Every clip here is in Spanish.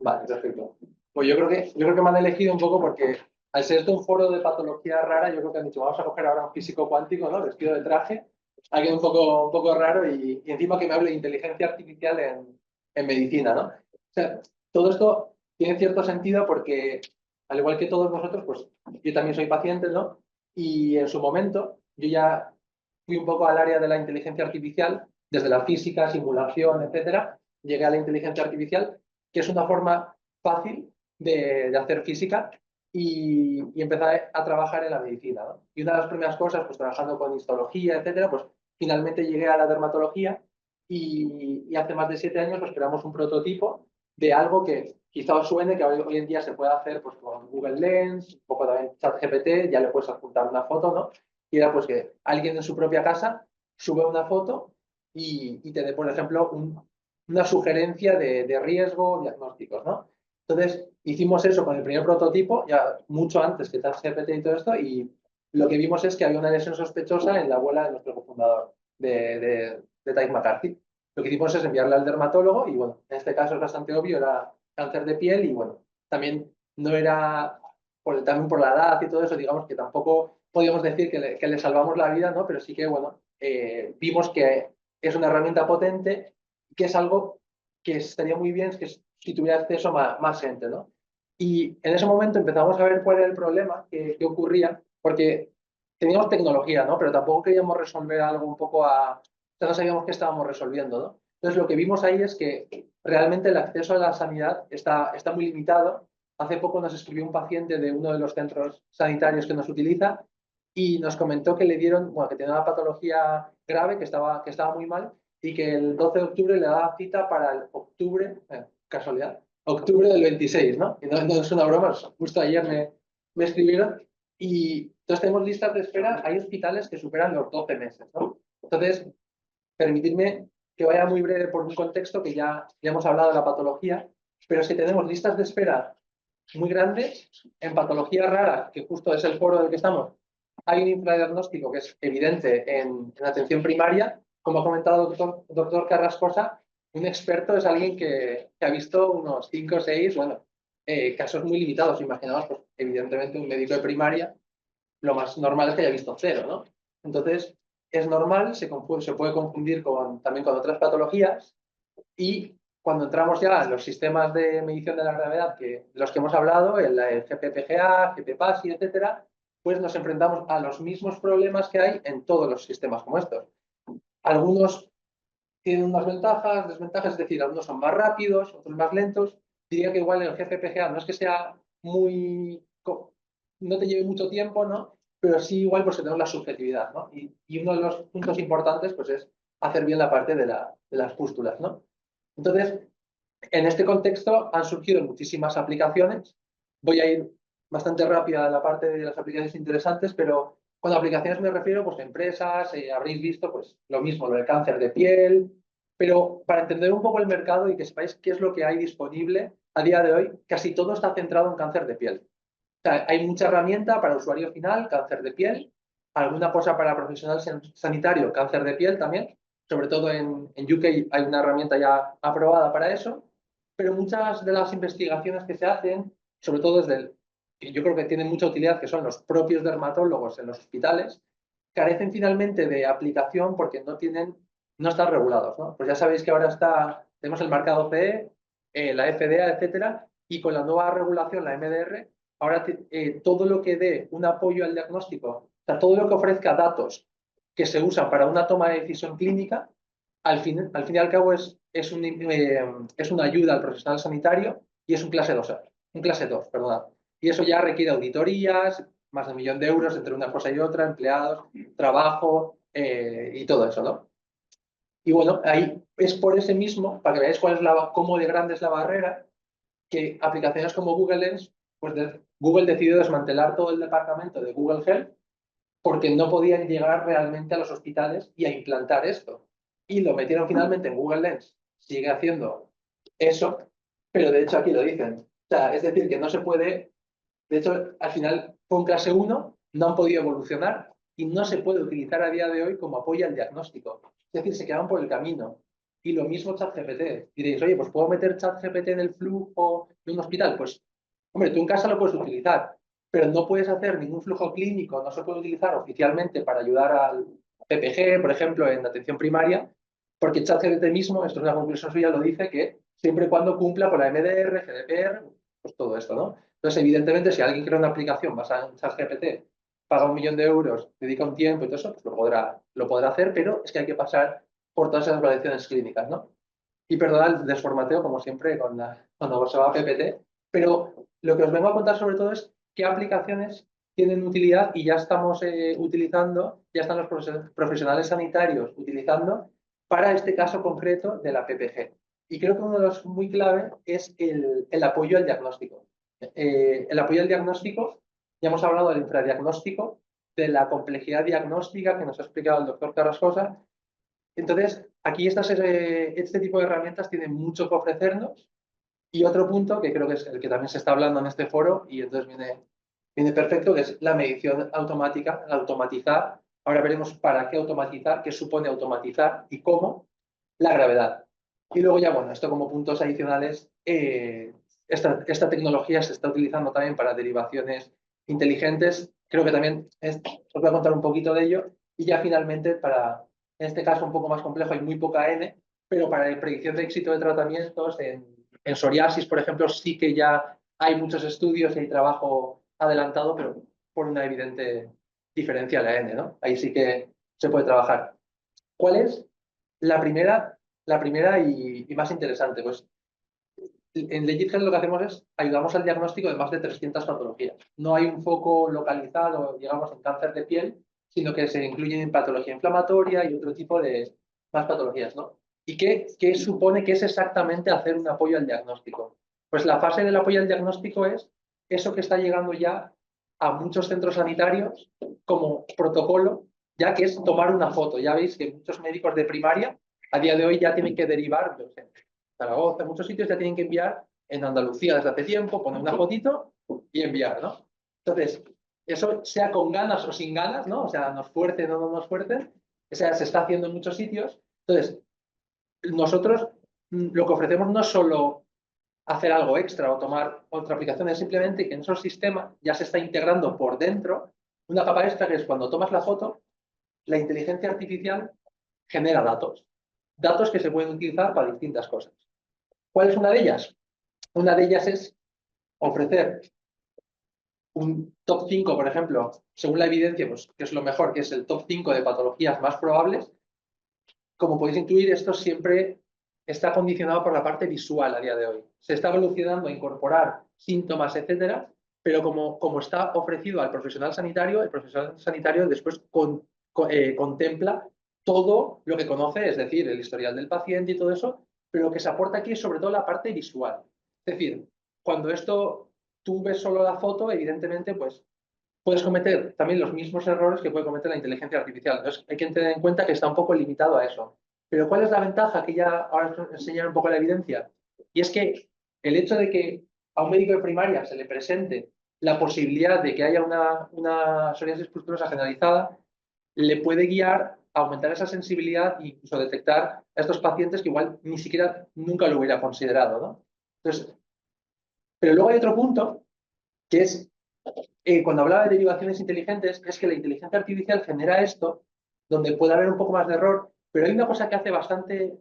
Vale, perfecto. Pues yo creo que me han elegido un poco porque al ser esto un foro de patología rara, yo creo que han dicho, vamos a coger ahora un físico cuántico, ¿no? Vestido de traje, alguien un poco raro y encima que me hable de inteligencia artificial en medicina, ¿no? O sea, todo esto tiene cierto sentido porque, al igual que todos vosotros, pues yo también soy paciente, ¿no? Y en su momento yo ya fui un poco al área de la inteligencia artificial, desde la física, simulación, etcétera, llegué a la inteligencia artificial, que es una forma fácil de hacer física y empecé a trabajar en la medicina, ¿no? Y una de las primeras cosas, pues trabajando con histología, etcétera, pues finalmente llegué a la dermatología y hace más de 7 años pues creamos un prototipo de algo que quizá os suene, que hoy en día se puede hacer pues, con Google Lens, un poco también ChatGPT, ya le puedes adjuntar una foto, ¿no? Y era pues que alguien en su propia casa sube una foto y te dé, por ejemplo, una sugerencia de riesgo, diagnósticos, ¿no? Entonces, hicimos eso con el primer prototipo, ya mucho antes que ChatGPT y todo esto, y lo que vimos es que había una lesión sospechosa en la abuela de nuestro cofundador, de Tyke McCarthy. Lo que hicimos es enviarla al dermatólogo y, bueno, en este caso es bastante obvio, era cáncer de piel y, bueno, también no era, también por la edad y todo eso, digamos que tampoco podíamos decir que le salvamos la vida, ¿no? Pero sí que, bueno, vimos que es una herramienta potente, que es algo que estaría muy bien que si tuviera acceso más gente, ¿no? Y en ese momento empezamos a ver cuál era el problema que ocurría, porque teníamos tecnología, ¿no? Pero tampoco queríamos resolver algo un poco a... O sea, no sabíamos qué estábamos resolviendo, ¿no? Entonces, lo que vimos ahí es que realmente el acceso a la sanidad está muy limitado. Hace poco nos escribió un paciente de uno de los centros sanitarios que nos utiliza y nos comentó que le dieron, bueno, que tenía una patología grave, que estaba muy mal y que el 12 de octubre le daba cita para el octubre, casualidad, octubre del 26, ¿no? Y no es una broma, justo ayer me escribieron y entonces tenemos listas de espera, hay hospitales que superan los 12 meses, ¿no? Entonces, permitidme que vaya muy breve por un contexto que ya hemos hablado de la patología, pero es que tenemos listas de espera muy grandes en patología rara, que justo es el foro del que estamos. Hay un infradiagnóstico que es evidente en atención primaria. Como ha comentado el doctor Carrascosa, un experto es alguien que ha visto unos 5 o 6, bueno, casos muy limitados. Imaginaos, pues, evidentemente, un médico de primaria, lo más normal es que haya visto 0, ¿no? Entonces, es normal, se puede confundir también con otras patologías y cuando entramos ya en los sistemas de medición de la gravedad, de los que hemos hablado, el GPPGA, GPPASI, etcétera, pues nos enfrentamos a los mismos problemas que hay en todos los sistemas como estos. Algunos tienen unas ventajas, desventajas, es decir, algunos son más rápidos, otros más lentos. Diría que igual el GPPGA no es que sea no te lleve mucho tiempo, ¿no? Pero sí igual pues tenemos la subjetividad, ¿no? Y uno de los puntos importantes pues es hacer bien la parte de las pústulas, ¿no? Entonces, en este contexto han surgido muchísimas aplicaciones. Voy a ir bastante rápida a la parte de las aplicaciones interesantes, pero con aplicaciones me refiero pues, a empresas, habréis visto pues, lo mismo, lo del cáncer de piel, pero para entender un poco el mercado y que sepáis qué es lo que hay disponible a día de hoy, casi todo está centrado en cáncer de piel. O sea, hay mucha herramienta para usuario final, cáncer de piel, alguna cosa para profesional sanitario, cáncer de piel también, sobre todo en UK hay una herramienta ya aprobada para eso, pero muchas de las investigaciones que se hacen, sobre todo que yo creo que tienen mucha utilidad, que son los propios dermatólogos en los hospitales, carecen finalmente de aplicación porque no están regulados, ¿no? Pues ya sabéis que ahora tenemos el marcado CE, la FDA, etcétera, y con la nueva regulación, la MDR, ahora todo lo que dé un apoyo al diagnóstico, o sea, todo lo que ofrezca datos que se usan para una toma de decisión clínica, al fin y al cabo es una ayuda al profesional sanitario y es un clase 2, perdón. Y eso ya requiere auditorías, más de 1.000.000 de euros entre una cosa y otra, empleados, trabajo y todo eso, ¿no? Y bueno, ahí es por ese mismo, para que veáis cómo de grande es la barrera, que aplicaciones como Google Lens, pues Google decidió desmantelar todo el departamento de Google Health porque no podían llegar realmente a los hospitales y a implantar esto. Y lo metieron finalmente en Google Lens. Sigue haciendo eso, pero de hecho aquí lo dicen. O sea, es decir, que no se puede, de hecho, al final fue un clase 1, no han podido evolucionar y no se puede utilizar a día de hoy como apoyo al diagnóstico. Es decir, se quedan por el camino. Y lo mismo ChatGPT. Diréis, oye, pues ¿puedo meter ChatGPT en el flujo de un hospital? Pues, hombre, tú en casa lo puedes utilizar, pero no puedes hacer ningún flujo clínico, no se puede utilizar oficialmente para ayudar al PPG, por ejemplo, en atención primaria, porque ChatGPT mismo, esto es una conclusión suya, lo dice que siempre y cuando cumpla con la MDR, GDPR, pues todo esto, ¿no? Entonces, evidentemente, si alguien crea una aplicación basada en ChatGPT, paga 1.000.000 de euros, dedica un tiempo y todo eso, pues lo podrá hacer, pero es que hay que pasar por todas esas validaciones clínicas, ¿no? Y perdona el desformateo, como siempre, cuando se va a PPT, pero lo que os vengo a contar sobre todo es qué aplicaciones tienen utilidad y ya estamos utilizando, ya están los profesionales sanitarios utilizando para este caso concreto de la PPG. Y creo que uno de los muy clave es el apoyo al diagnóstico. El apoyo al diagnóstico, ya hemos hablado del infradiagnóstico, de la complejidad diagnóstica que nos ha explicado el doctor Carrascosa. Entonces, aquí este tipo de herramientas tienen mucho que ofrecernos. Y otro punto, que creo que es el que también se está hablando en este foro, y entonces viene perfecto, que es la medición automática, automatizar. Ahora veremos para qué automatizar, qué supone automatizar y cómo, la gravedad. Y luego ya, bueno, esto como puntos adicionales, esta tecnología se está utilizando también para derivaciones inteligentes. Creo que también os voy a contar un poquito de ello. Y ya finalmente, en este caso un poco más complejo, hay muy poca N, pero para la predicción de éxito de tratamientos en psoriasis, por ejemplo, sí que ya hay muchos estudios y hay trabajo adelantado, pero por una evidente diferencia la N, ¿no? Ahí sí que se puede trabajar. ¿Cuál es la primera y más interesante? Pues en Legitgen lo que hacemos es ayudamos al diagnóstico de más de 300 patologías. No hay un foco localizado, digamos, en cáncer de piel, sino que se incluyen en patología inflamatoria y otro tipo de más patologías, ¿no? ¿Y qué supone que es exactamente hacer un apoyo al diagnóstico? Pues la fase del apoyo al diagnóstico es eso que está llegando ya a muchos centros sanitarios como protocolo, ya que es tomar una foto. Ya veis que muchos médicos de primaria a día de hoy ya tienen que derivar, no sé, Zaragoza, en muchos sitios ya tienen que enviar, en Andalucía desde hace tiempo, poner una fotito y enviar, ¿no? Entonces, eso sea con ganas o sin ganas, ¿no? O sea, nos fuercen o no nos fuercen, o sea, se está haciendo en muchos sitios. Entonces, nosotros lo que ofrecemos no es solo hacer algo extra o tomar otra aplicación, es simplemente que en esos sistemas ya se está integrando por dentro una capa extra que es cuando tomas la foto, la inteligencia artificial genera datos. Datos que se pueden utilizar para distintas cosas. ¿Cuál es una de ellas? Una de ellas es ofrecer un top 5, por ejemplo, según la evidencia, pues, que es lo mejor, que es el top 5 de patologías más probables. Como podéis intuir, esto siempre está condicionado por la parte visual a día de hoy. Se está evolucionando a incorporar síntomas, etcétera, pero como está ofrecido al profesional sanitario, el profesional sanitario después contempla todo lo que conoce, es decir, el historial del paciente y todo eso, pero lo que se aporta aquí es sobre todo la parte visual. Es decir, cuando tú ves solo la foto, evidentemente, pues puedes cometer también los mismos errores que puede cometer la inteligencia artificial. Entonces, hay que tener en cuenta que está un poco limitado a eso. Pero ¿cuál es la ventaja? Que ya ahora os enseñaré un poco la evidencia. Y es que el hecho de que a un médico de primaria se le presente la posibilidad de que haya una psoriasis pustulosa generalizada, le puede guiar a aumentar esa sensibilidad e incluso detectar a estos pacientes que igual ni siquiera nunca lo hubiera considerado, ¿no? Entonces, pero luego hay otro punto que es cuando hablaba de derivaciones inteligentes, es que la inteligencia artificial genera esto, donde puede haber un poco más de error, pero hay una cosa que hace bastante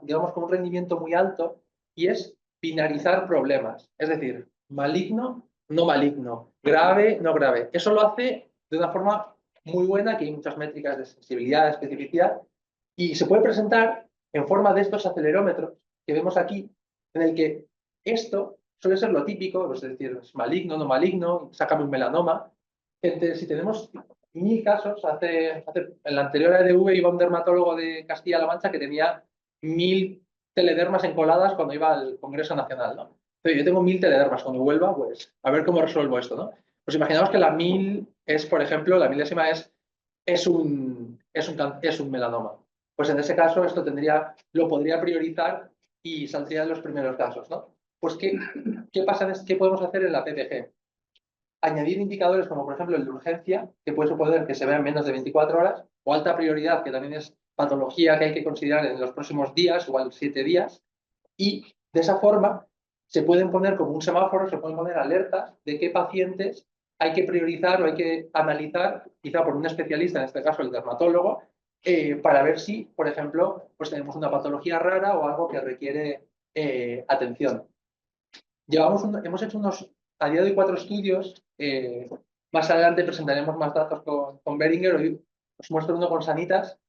digamos, con un rendimiento muy alto, y es binarizar problemas. Es decir, maligno, no maligno, grave, no grave. Eso lo hace de una forma muy buena, que hay muchas métricas de sensibilidad, de especificidad, y se puede presentar en forma de estos acelerómetros que vemos aquí, en el que esto suele ser lo típico, es decir, es maligno, no maligno, sácame un melanoma. Si tenemos 1.000 casos, en la anterior ADV iba un dermatólogo de Castilla-La Mancha que tenía 1.000 teledermas encoladas cuando iba al Congreso Nacional, ¿no? Pero yo tengo 1.000 teledermas, cuando vuelva, pues a ver cómo resuelvo esto, ¿no? Pues imaginamos que la 1.000 es, por ejemplo, la milésima es un melanoma. Pues en ese caso lo podría priorizar y saldría en los primeros casos, ¿no? Pues ¿qué pasa? ¿Qué podemos hacer en la PPG? Añadir indicadores como por ejemplo el de urgencia, que puede suponer que se vea en menos de 24 horas, o alta prioridad, que también es patología que hay que considerar en los próximos días, igual 7 días, y de esa forma se pueden poner como un semáforo, se pueden poner alertas de qué pacientes hay que priorizar o hay que analizar, quizá por un especialista, en este caso el dermatólogo, para ver si, por ejemplo, pues tenemos una patología rara o algo que requiere atención. Hemos hecho a día de hoy 4 estudios. Más adelante presentaremos más datos con Behringer. Hoy os muestro uno con Sanitas,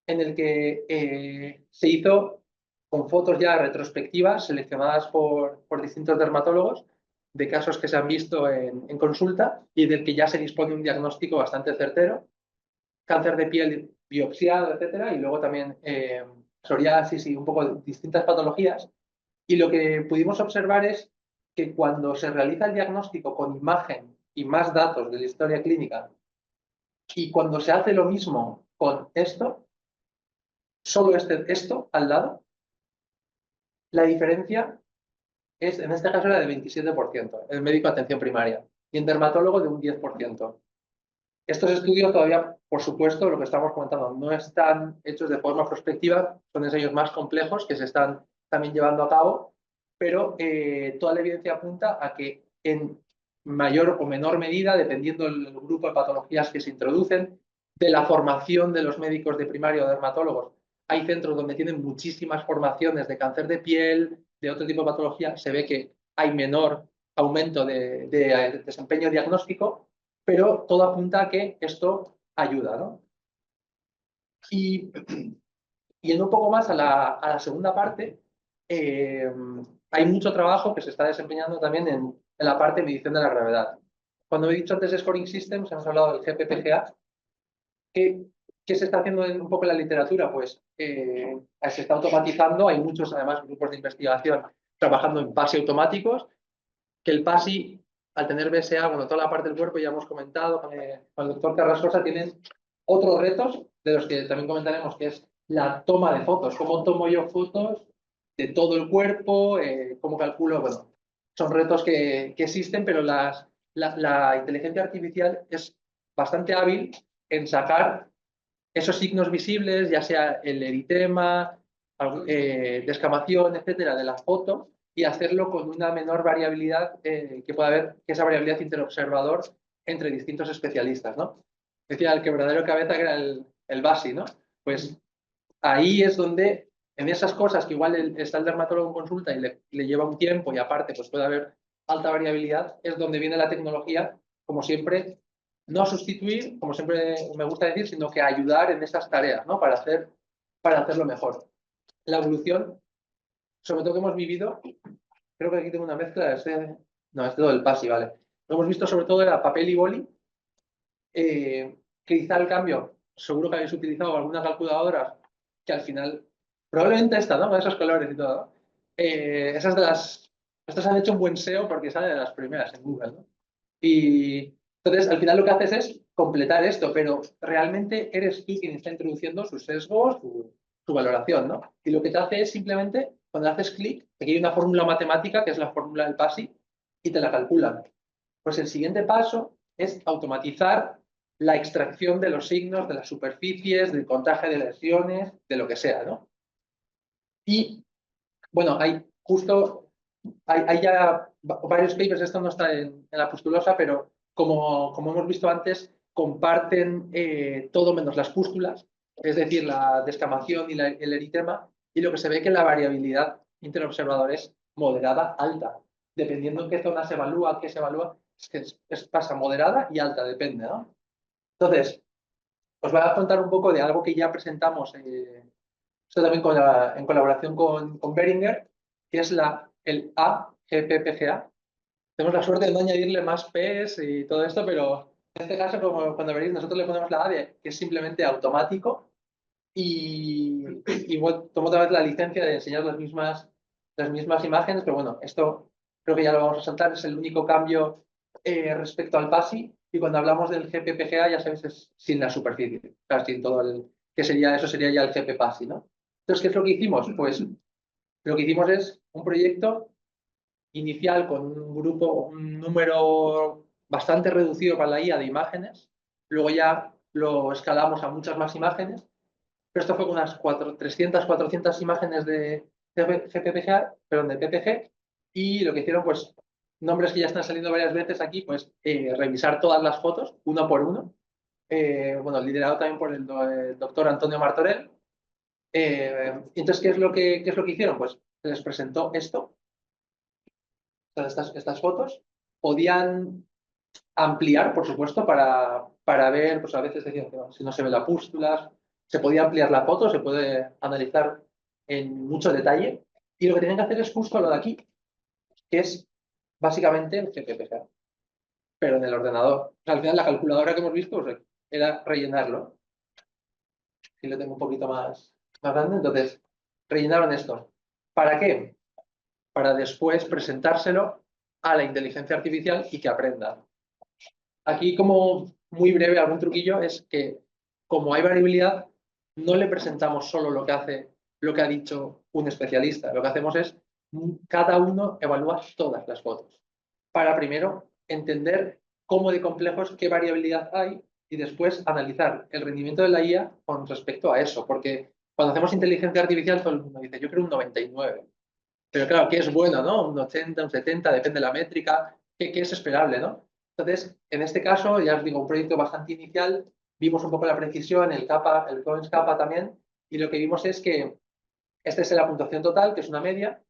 en el que se hizo con fotos ya retrospectivas seleccionadas por distintos dermatólogos de casos que se han visto en consulta y del que ya se dispone un diagnóstico bastante certero. Cáncer de piel biopsiado, etcétera, y luego también psoriasis y un poco distintas patologías. Y lo que pudimos observar es que cuando se realiza el diagnóstico con imagen y más datos de la historia clínica, y cuando se hace lo mismo con esto, solo esto al lado, la diferencia es, en este caso, era de 27%, en médico de atención primaria, y en dermatólogo de un 10%. Estos estudios todavía, por supuesto, lo que estamos comentando, no están hechos de forma prospectiva, son ensayos más complejos que se están también llevando a cabo, pero toda la evidencia apunta a que en mayor o menor medida, dependiendo del grupo de patologías que se introducen, de la formación de los médicos de primaria o dermatólogos, hay centros donde tienen muchísimas formaciones de cáncer de piel, de otro tipo de patología, se ve que hay menor aumento de desempeño diagnóstico, pero todo apunta a que esto ayuda, ¿no? Y yendo un poco más a la segunda parte, eh, hay mucho trabajo que se está desempeñando también en la parte de medición de la gravedad. Cuando he dicho antes de Scoring Systems, hemos hablado del GPPGA. ¿Qué se está haciendo un poco en la literatura? Pues se está automatizando, hay muchos además grupos de investigación trabajando en PASI automáticos, que el PASI, al tener BSA, bueno, toda la parte del cuerpo ya hemos comentado con el doctor Carrascosa, tienen otros retos de los que también comentaremos, que es la toma de fotos. ¿Cómo tomo yo fotos de todo el cuerpo? ¿Cómo calculo? Bueno, son retos que existen, pero la inteligencia artificial es bastante hábil en sacar esos signos visibles, ya sea el eritema, descamación, etcétera, de la foto y hacerlo con una menor variabilidad que pueda haber, que esa variabilidad interobservador entre distintos especialistas, ¿no? Decía el quebradero de cabeza que era el BASI, ¿no? Pues ahí es donde, en esas cosas que igual está el dermatólogo en consulta y le lleva un tiempo y aparte pues puede haber alta variabilidad, es donde viene la tecnología, como siempre, no a sustituir, como siempre me gusta decir, sino que a ayudar en esas tareas, ¿no? Para hacerlo mejor. La evolución, sobre todo que hemos vivido, creo que aquí tengo una mezcla, no, es todo el PASI, vale. Lo hemos visto sobre todo en papel y boli, que quizá el cambio, seguro que habéis utilizado algunas calculadoras que al final, probablemente esta, ¿no? Con esos colores y todo, ¿no? Esas de estas han hecho un buen SEO porque sale de las primeras en Google, ¿no? Y entonces, al final lo que haces es completar esto, pero realmente eres tú quien está introduciendo sus sesgos, su valoración, ¿no? Y lo que te hace es simplemente, cuando haces clic, aquí hay una fórmula matemática, que es la fórmula del PASI, y te la calculan. Pues el siguiente paso es automatizar la extracción de los signos, de las superficies, del contaje de lesiones, de lo que sea, ¿no? Y, bueno, hay ya varios papers, esto no está en la pustulosa, pero como hemos visto antes, comparten todo menos las pústulas, es decir, la descamación y el eritema, y lo que se ve que la variabilidad interobservador es moderada, alta, dependiendo en qué zona se evalúa, qué se evalúa, pasa moderada y alta, depende, ¿no? Entonces, os voy a contar un poco de algo que ya presentamos, esto también en colaboración con Behringer, que es el AGPPGA. Tenemos la suerte de no añadirle más P's y todo esto, pero en este caso, como cuando veréis, nosotros le ponemos la A que es simplemente automático y bueno, tomo otra vez la licencia de enseñar las mismas imágenes, pero bueno, esto creo que ya lo vamos a saltar, es el único cambio respecto al PASI y cuando hablamos del GPPGA ya sabéis es sin la superficie, o sea, sin todo eso sería ya el GP PASI, ¿no? Entonces, ¿qué es lo que hicimos? Pues lo que hicimos es un proyecto inicial con un número bastante reducido para la IA de imágenes, luego ya lo escalamos a muchas más imágenes pero esto fue con unas 300, 400 imágenes de GPG, perdón, de PPG, y lo que hicieron, pues, nombres que ya están saliendo varias veces aquí, pues, revisar todas las fotos, uno por uno, bueno, liderado también por el doctor Antonio Martorell. Entonces, qué es lo que hicieron? Pues les presentó esto, estas fotos, podían ampliar, por supuesto, para ver, pues a veces decían que si no se ve la pústula, se podía ampliar la foto, se puede analizar en mucho detalle, y lo que tienen que hacer es justo lo de aquí, que es básicamente el GPPG, pero en el ordenador. O sea, al final la calculadora que hemos visto pues, era rellenarlo. Si lo tengo un poquito más grande, entonces rellenaron esto. ¿Para qué? Para después presentárselo a la inteligencia artificial y que aprenda. Aquí, como muy breve, algún truquillo es que, como hay variabilidad, no le presentamos solo lo que hace, lo que ha dicho un especialista. Lo que hacemos es, cada uno evalúa todas las fotos, para primero entender cómo de complejos, qué variabilidad hay, y después analizar el rendimiento de la IA con respecto a eso. Porque cuando hacemos inteligencia artificial, todo el mundo dice, yo creo un 99. Pero claro, ¿qué es bueno, no? Un 80, un 70, depende de la métrica, ¿qué es esperable, no? Entonces, en este caso, ya os digo, un proyecto bastante inicial, vimos un poco la precisión, el capa, el Coens capa también, y lo que vimos es que esta es la puntuación total, que es una media,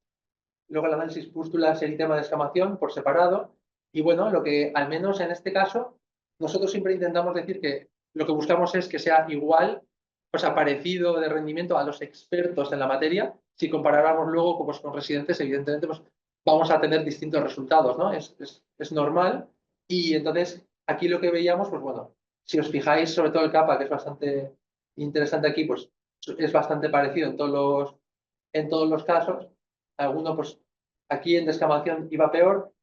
luego el análisis pústulas, eritema de escamación por separado, y bueno, lo que al menos en este caso, nosotros siempre intentamos decir que lo que buscamos es que sea igual, o sea, parecido de rendimiento a los expertos en la materia. Si comparáramos luego pues, con residentes, evidentemente pues, vamos a tener distintos resultados, ¿no? Es normal. Y entonces, aquí lo que veíamos, pues bueno, si os fijáis, sobre todo el capa, que es bastante interesante aquí, pues es bastante parecido en todos los casos. Alguno, pues aquí en descamación iba peor,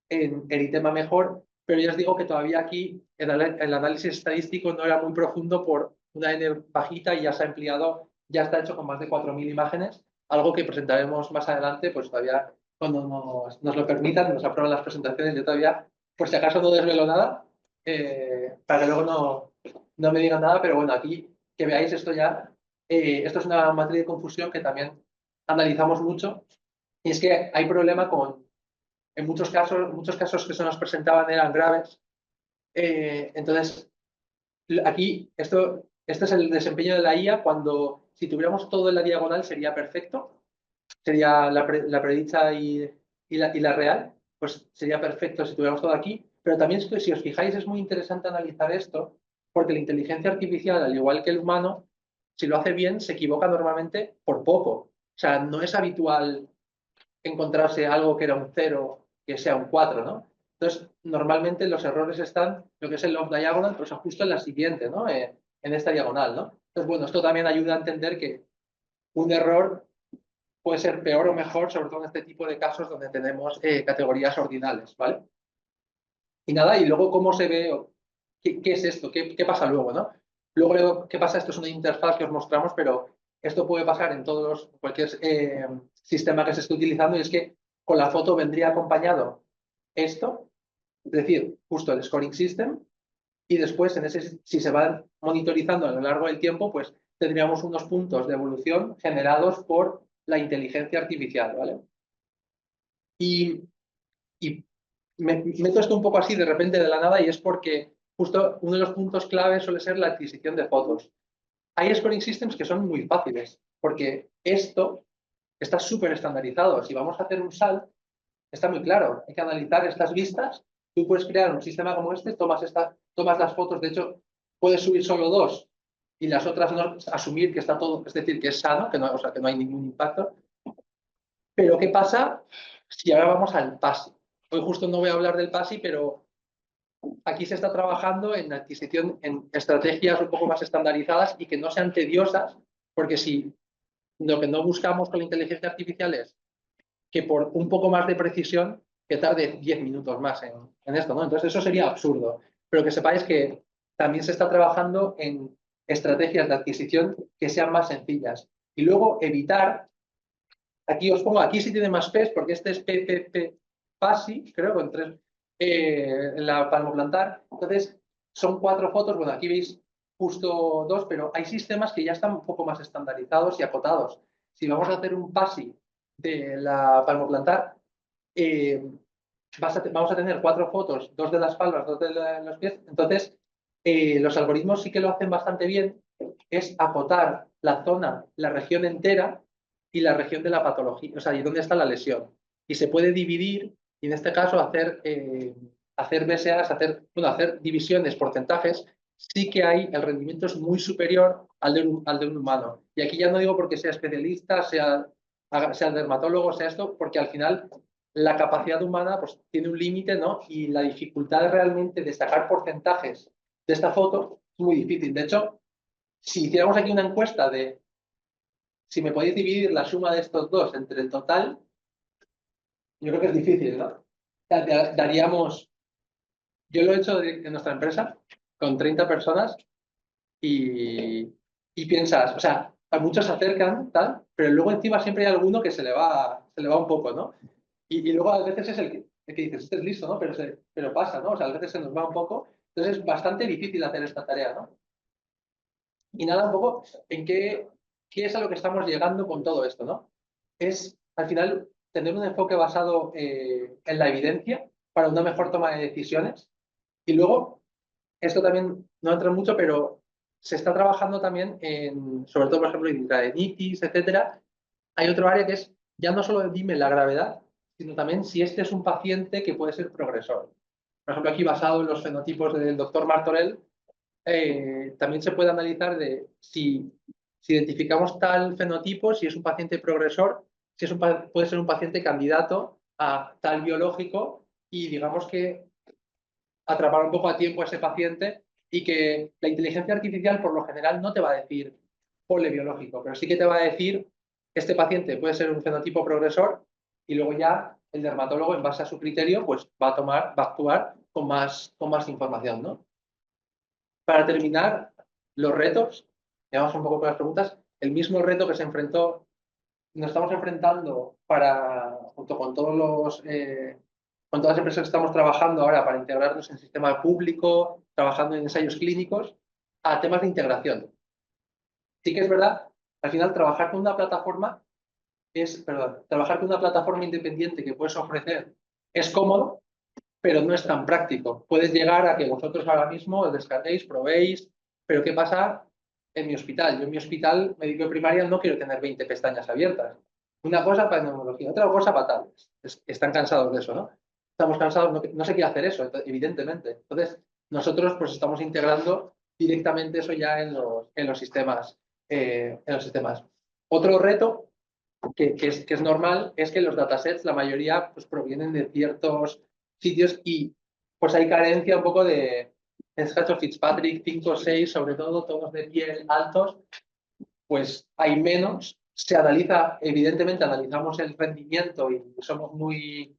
en eritema mejor, pero ya os digo que todavía aquí el análisis estadístico no era muy profundo por una N bajita y ya se ha empleado, ya está hecho con más de 4.000 imágenes, algo que presentaremos más adelante, pues todavía cuando nos lo permitan, nos aprueban las presentaciones, yo todavía, por si acaso no desvelo nada, para que luego no me digan nada, pero bueno, aquí que veáis esto ya, esto es una materia de confusión que también analizamos mucho, y es que hay problema con, en muchos casos que se nos presentaban eran graves. Entonces, aquí, este es el desempeño de la IA cuando, si tuviéramos todo en la diagonal, sería perfecto. Sería la predicha y la real, pues sería perfecto si tuviéramos todo aquí. Pero también, es que, si os fijáis, es muy interesante analizar esto, porque la inteligencia artificial, al igual que el humano, si lo hace bien, se equivoca normalmente por poco. O sea, no es habitual encontrarse algo que era un 0 que sea un 4, ¿no? Entonces, normalmente los errores están, lo que es el off diagonal, pues justo en la siguiente, ¿no? En esta diagonal, ¿no? Entonces, bueno, esto también ayuda a entender que un error puede ser peor o mejor, sobre todo en este tipo de casos donde tenemos categorías ordinales, ¿vale? Y nada, y luego cómo se ve, qué es esto, qué pasa luego, ¿no? Luego, ¿qué pasa? Esto es una interfaz que os mostramos, pero esto puede pasar en cualquier sistema que se esté utilizando, y es que con la foto vendría acompañado esto, es decir, justo el scoring system, y después, si se van monitorizando a lo largo del tiempo, pues tendríamos unos puntos de evolución generados por la inteligencia artificial, ¿vale? Y meto esto un poco así de repente de la nada, y es porque justo uno de los puntos clave suele ser la adquisición de fotos. Hay scoring systems que son muy fáciles, porque esto está súper estandarizado. Si vamos a hacer un SAL, está muy claro. Hay que analizar estas vistas. Tú puedes crear un sistema como este, tomas las fotos, de hecho, puedes subir solo dos y las otras no, asumir que está todo, es decir, que es sano, que no, o sea, que no hay ningún impacto. Pero ¿qué pasa si ahora vamos al PASI? Hoy justo no voy a hablar del PASI, pero aquí se está trabajando en adquisición, en estrategias un poco más estandarizadas y que no sean tediosas, porque si lo que no buscamos con la inteligencia artificial es que por un poco más de precisión, que tarde 10 minutos más en esto, ¿no? Entonces eso sería absurdo. Pero que sepáis que también se está trabajando en estrategias de adquisición que sean más sencillas. Y luego evitar, aquí os pongo, aquí sí tiene más PES, porque este es PPP PASI, creo, con tres, en la palmoplantar. Entonces, son 4 fotos, bueno, aquí veis justo dos, pero hay sistemas que ya están un poco más estandarizados y acotados. Si vamos a hacer un PASI de la palmoplantar, eh, vamos a tener 4 fotos, 2 de las palmas, 2 de los pies. Entonces, los algoritmos sí que lo hacen bastante bien, es acotar la zona, la región entera y la región de la patología, o sea, y dónde está la lesión. Y se puede dividir, y en este caso hacer BSAs, hacer divisiones, porcentajes, sí que hay, el rendimiento es muy superior al de un humano. Y aquí ya no digo porque sea especialista, sea dermatólogo, sea esto, porque al final la capacidad humana pues, tiene un límite, ¿no? Y la dificultad realmente de sacar porcentajes de esta foto es muy difícil. De hecho, si hiciéramos aquí una encuesta de si me podéis dividir la suma de estos dos entre el total, yo creo que es difícil, ¿no? O sea, daríamos, yo lo he hecho en nuestra empresa con 30 personas y, y piensas, o sea, a muchos se acercan, tal, pero luego encima siempre hay alguno que se le va un poco, ¿no? Y luego a veces es el que dices, este es listo, ¿no? Pero pasa, ¿no? O sea, a veces se nos va un poco. Entonces es bastante difícil hacer esta tarea, ¿no? Y nada, un poco en qué es a lo que estamos llegando con todo esto, ¿no? Es, al final, tener un enfoque basado en la evidencia para una mejor toma de decisiones. Y luego, esto también no entra mucho, pero se está trabajando también en, sobre todo, por ejemplo, en intradenitis, etcétera. Hay otro área que es, ya no solo dime la gravedad, sino también si este es un paciente que puede ser progresor. Por ejemplo, aquí basado en los fenotipos del doctor Martorell, también se puede analizar de si identificamos tal fenotipo, si es un paciente progresor, si puede ser un paciente candidato a tal biológico y digamos que atrapar un poco a tiempo a ese paciente y que la inteligencia artificial por lo general no te va a decir polibiológico, pero sí que te va a decir este paciente puede ser un fenotipo progresor y luego ya el dermatólogo en base a su criterio pues va a actuar con más información, ¿no? Para terminar, los retos, ya vamos un poco con las preguntas, el mismo reto que nos estamos enfrentando junto con con todas las empresas que estamos trabajando ahora para integrarnos en el sistema público, trabajando en ensayos clínicos, a temas de integración. Sí que es verdad, al final trabajar con una plataforma independiente que puedes ofrecer es cómodo, pero no es tan práctico. Puedes llegar a que vosotros ahora mismo descarguéis, probéis, pero ¿qué pasa en mi hospital? Yo en mi hospital médico de primaria no quiero tener 20 pestañas abiertas. Una cosa para neumología, otra cosa para tal. Están cansados de eso, ¿no? Estamos cansados, no se quiere hacer eso, evidentemente. Entonces, nosotros pues estamos integrando directamente eso ya en los sistemas. Otro reto que es normal es que los datasets, la mayoría, pues provienen de ciertos sitios y pues hay carencia un poco de Schatz Fitzpatrick 5 o 6, sobre todo, tonos de piel altos, pues hay menos. Se analiza, evidentemente, analizamos el rendimiento y somos muy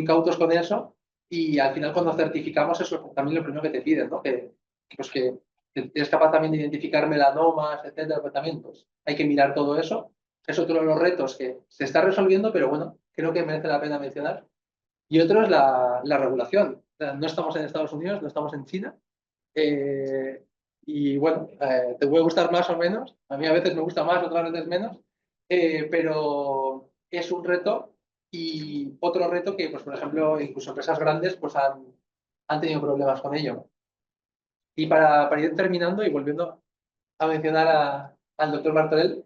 cautos con eso. Y al final, cuando certificamos, eso es también lo primero que te piden, ¿no? Pues que eres capaz también de identificar melanomas, etcétera, pues también pues, hay que mirar todo eso. Es otro de los retos que se está resolviendo, pero bueno, creo que merece la pena mencionar. Y otro es la regulación. O sea, no estamos en Estados Unidos, no estamos en China. Eh, y bueno, te puede gustar más o menos. A mí a veces me gusta más, otras veces menos. Pero es un reto y otro reto que, pues, por ejemplo, incluso empresas grandes pues, han tenido problemas con ello. Y para ir terminando y volviendo a mencionar al doctor Martorell,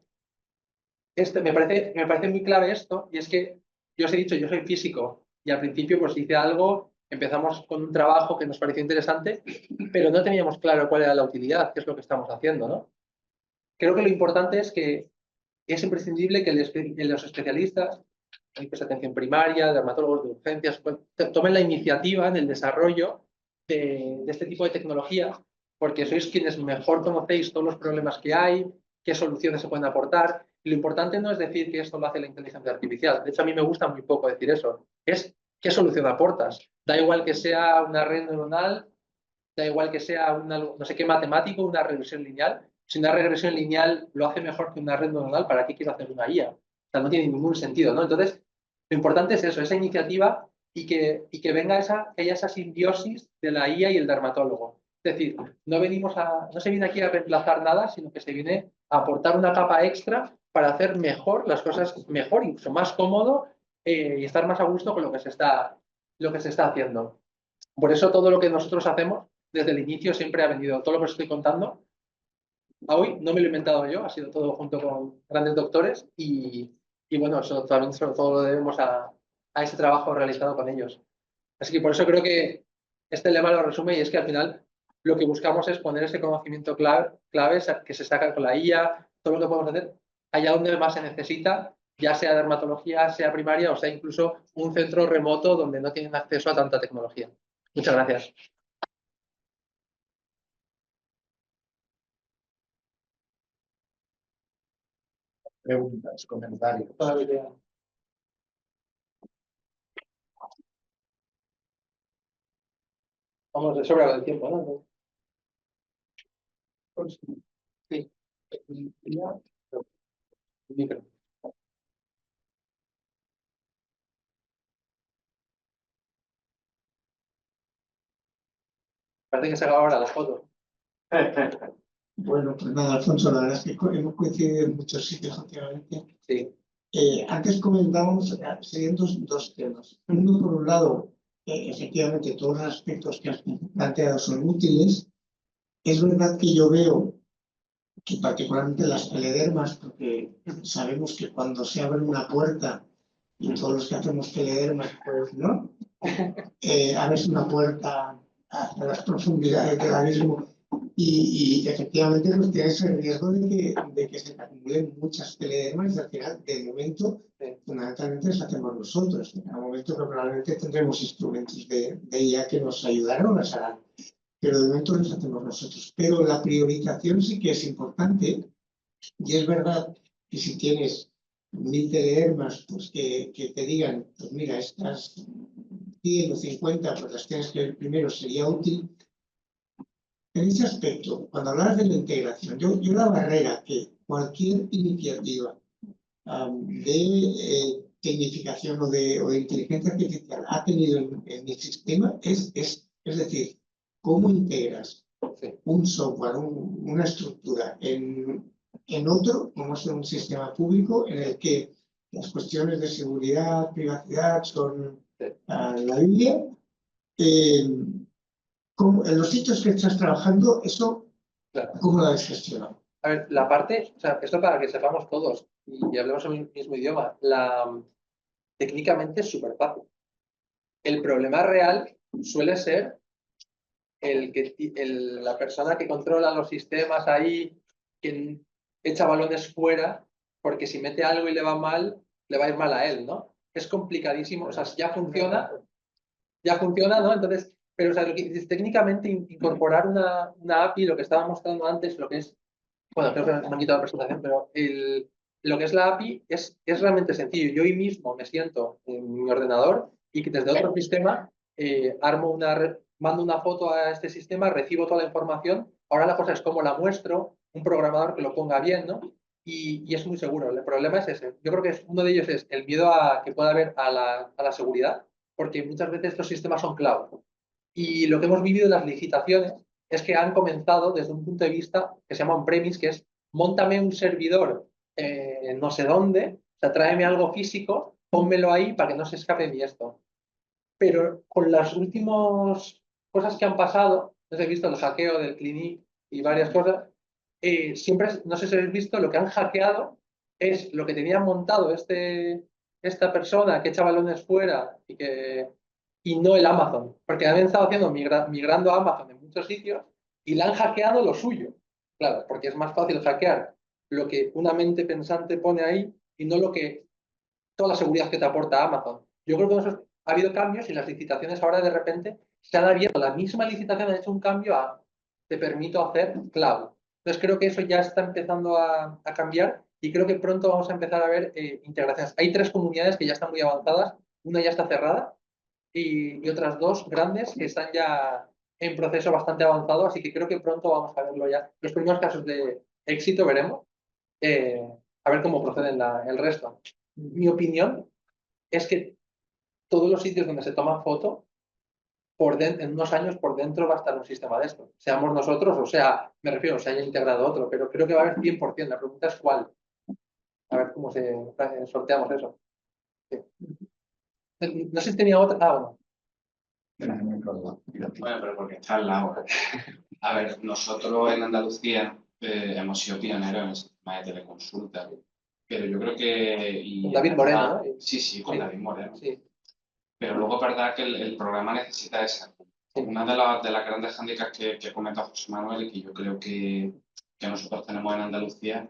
me parece muy clave esto, y es que yo os he dicho, yo soy físico, y al principio pues hice algo, empezamos con un trabajo que nos pareció interesante, pero no teníamos claro cuál era la utilidad, qué es lo que estamos haciendo, ¿no? Creo que lo importante es que es imprescindible que los especialistas, médicos de atención primaria, dermatólogos de urgencias, pues, tomen la iniciativa en el desarrollo de este tipo de tecnología, porque sois quienes mejor conocéis todos los problemas que hay, qué soluciones se pueden aportar. Y lo importante no es decir que esto lo hace la inteligencia artificial. De hecho, a mí me gusta muy poco decir eso. Es qué solución aportas. Da igual que sea una red neuronal, da igual que sea no sé qué matemático, una regresión lineal. Si una regresión lineal lo hace mejor que una red neuronal, ¿para qué quiero hacer una IA? O sea, no tiene ningún sentido, ¿no? Entonces, lo importante es eso, esa iniciativa y que venga que haya esa simbiosis de la IA y el dermatólogo. Es decir, no se viene aquí a reemplazar nada, sino que se viene a aportar una capa extra para hacer mejor las cosas, mejor, incluso más cómodo y estar más a gusto con lo que se está haciendo. Por eso todo lo que nosotros hacemos desde el inicio siempre ha venido, todo lo que os estoy contando, a hoy no me lo he inventado yo, ha sido todo junto con grandes doctores y bueno, eso también todo lo debemos a ese trabajo realizado con ellos. Así que por eso creo que este lema lo resume y es que al final lo que buscamos es poner ese conocimiento clave que se saca con la IA, todo lo que podemos hacer allá donde más se necesita, ya sea dermatología, sea primaria o sea incluso un centro remoto donde no tienen acceso a tanta tecnología. Muchas gracias. Preguntas, comentarios. Vamos de sobra del tiempo, ¿no? Sí. Micro. Parece que se acaba ahora la foto. Bueno, pues nada, Alfonso, la verdad es que hemos coincidido en muchos sitios últimamente. Sí. Antes comentábamos, serían dos temas. Uno, por un lado, efectivamente, todos los aspectos que has planteado son útiles. Es verdad que yo veo que particularmente las teledermas, porque sabemos que cuando se abre una puerta, y todos los que hacemos teledermas, pues, ¿no? Abres una puerta a las profundidades del abismo y efectivamente pues tienes el riesgo de que se acumulen muchas teledermas y al final, de momento, fundamentalmente las hacemos nosotros. En un momento que probablemente tendremos instrumentos de IA que nos ayudarán o las harán, pero de momento las hacemos nosotros. Pero la priorización sí que es importante y es verdad que si tienes 1000 teledermas, pues que te digan, pues mira, estas 100 o 50, pues las tienes que ver primero, sería útil. En ese aspecto, cuando hablas de la integración, yo la barrera que cualquier iniciativa de tecnificación o de inteligencia artificial ha tenido en el sistema es decir, cómo integras un software, una estructura en otro, como es un sistema público en el que las cuestiones de seguridad, privacidad son la Biblia. En los sitios que estás trabajando, eso, Claro. ¿cómo lo habéis gestionado? A ver, la parte, o sea, esto para que sepamos todos y hablemos el mismo idioma, técnicamente es súper fácil. El problema real suele ser la persona que controla los sistemas ahí, quien echa balones fuera, porque si mete algo y le va mal, le va a ir mal a él, ¿no? Es complicadísimo, o sea, si ya funciona, ¿no? Entonces, pero o sea, técnicamente incorporar una API, lo que estaba mostrando antes, lo que es, bueno, creo que me han quitado la presentación, pero lo que es la API es realmente sencillo. Yo hoy mismo me siento en mi ordenador y que desde otro sistema mando una foto a este sistema, recibo toda la información. Ahora la cosa es cómo la muestro, un programador que lo ponga bien, ¿no? Y es muy seguro. El problema es ese. Yo creo que uno de ellos es el miedo a que pueda haber a la seguridad, porque muchas veces estos sistemas son cloud. Y lo que hemos vivido en las licitaciones es que han comenzado desde un punto de vista que se llama on-premise, que es móntame un servidor no sé dónde, o sea, tráeme algo físico, pónmelo ahí para que no se escape de esto. Pero con las últimas cosas que han pasado, les he visto el hackeo del Clinic y varias cosas, siempre, no sé si habéis visto, lo que han hackeado es lo que tenía montado esta persona que echa balones fuera y no el Amazon, porque han estado haciendo migrando a Amazon en muchos sitios y le han hackeado lo suyo. Claro, porque es más fácil hackear lo que una mente pensante pone ahí y no lo que toda la seguridad que te aporta Amazon. Yo creo que ha habido cambios y las licitaciones ahora de repente se han abierto. La misma licitación ha hecho un cambio a te permito hacer cloud. Entonces creo que eso ya está empezando a cambiar y creo que pronto vamos a empezar a ver integraciones. Hay 3 comunidades que ya están muy avanzadas, una ya está cerrada y otras 2 grandes que están ya en proceso bastante avanzado, así que creo que pronto vamos a verlo ya. Los primeros casos de éxito veremos, a ver cómo proceden el resto. Mi opinión es que todos los sitios donde se toma foto en unos años por dentro va a estar un sistema de esto. Seamos nosotros, o sea, me refiero, se haya integrado otro, pero creo que va a haber 100%. La pregunta es cuál. A ver cómo sorteamos eso. Sí. No sé si tenía otra. Ah, bueno. Bueno, pero porque está al lado. A ver, nosotros en Andalucía hemos sido pioneros en el sistema de teleconsulta, pero yo creo que... Con David Moreno, ¿no? Sí, con Sí. David Moreno. Sí. Pero luego es verdad que el programa necesita esa. Sí. Una de las grandes hándicaps que comenta José Manuel y que yo creo que nosotros tenemos en Andalucía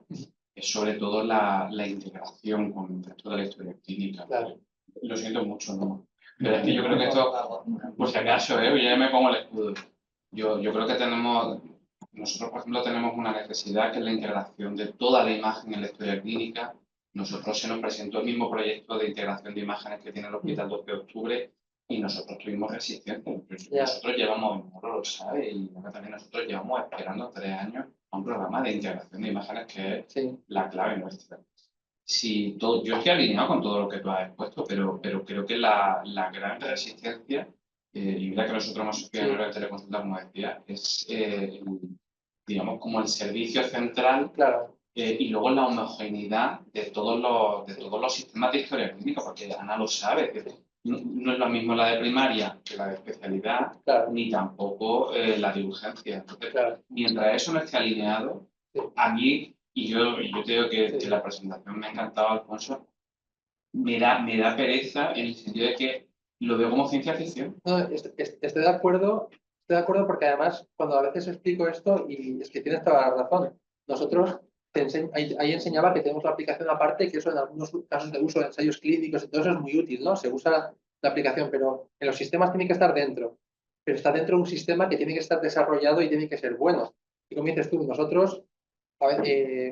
es sobre todo la integración con el resto de la historia clínica. Claro. Lo siento mucho, ¿no? Pero es que yo creo que esto, por si acaso, yo ya me pongo el escudo. Yo creo que nosotros por ejemplo tenemos una necesidad que es la integración de toda la imagen en la historia clínica. Nosotros se nos presentó el mismo proyecto de integración de imágenes que tiene el Hospital 12 de Octubre y nosotros tuvimos resistencia. Nosotros llevamos, Moro lo sabe, y también nosotros llevamos esperando 3 años a un programa de integración de imágenes que es la clave nuestra. Yo estoy alineado con todo lo que tú has expuesto, pero creo que la gran resistencia, y mira que nosotros hemos sufrido en la teleconsulta, como decía, es, digamos, como el servicio central. Claro. Y luego la homogeneidad de todos los sistemas de historia clínica, porque Ana lo sabe, no es lo mismo la de primaria que la de especialidad, ni tampoco la de urgencia. Entonces, mientras eso no esté alineado, a mí, y yo te digo que la presentación me ha encantado, Alfonso, me da pereza en el sentido de que lo veo como ciencia ficción. No, estoy de acuerdo porque además cuando a veces explico esto, y es que tienes toda la razón, nosotros ahí enseñaba que tenemos la aplicación aparte, que eso en algunos casos de uso de ensayos clínicos y todo eso es muy útil, ¿no? Se usa la aplicación, pero en los sistemas tiene que estar dentro, pero está dentro de un sistema que tiene que estar desarrollado y tiene que ser bueno. Y como dices tú, nosotros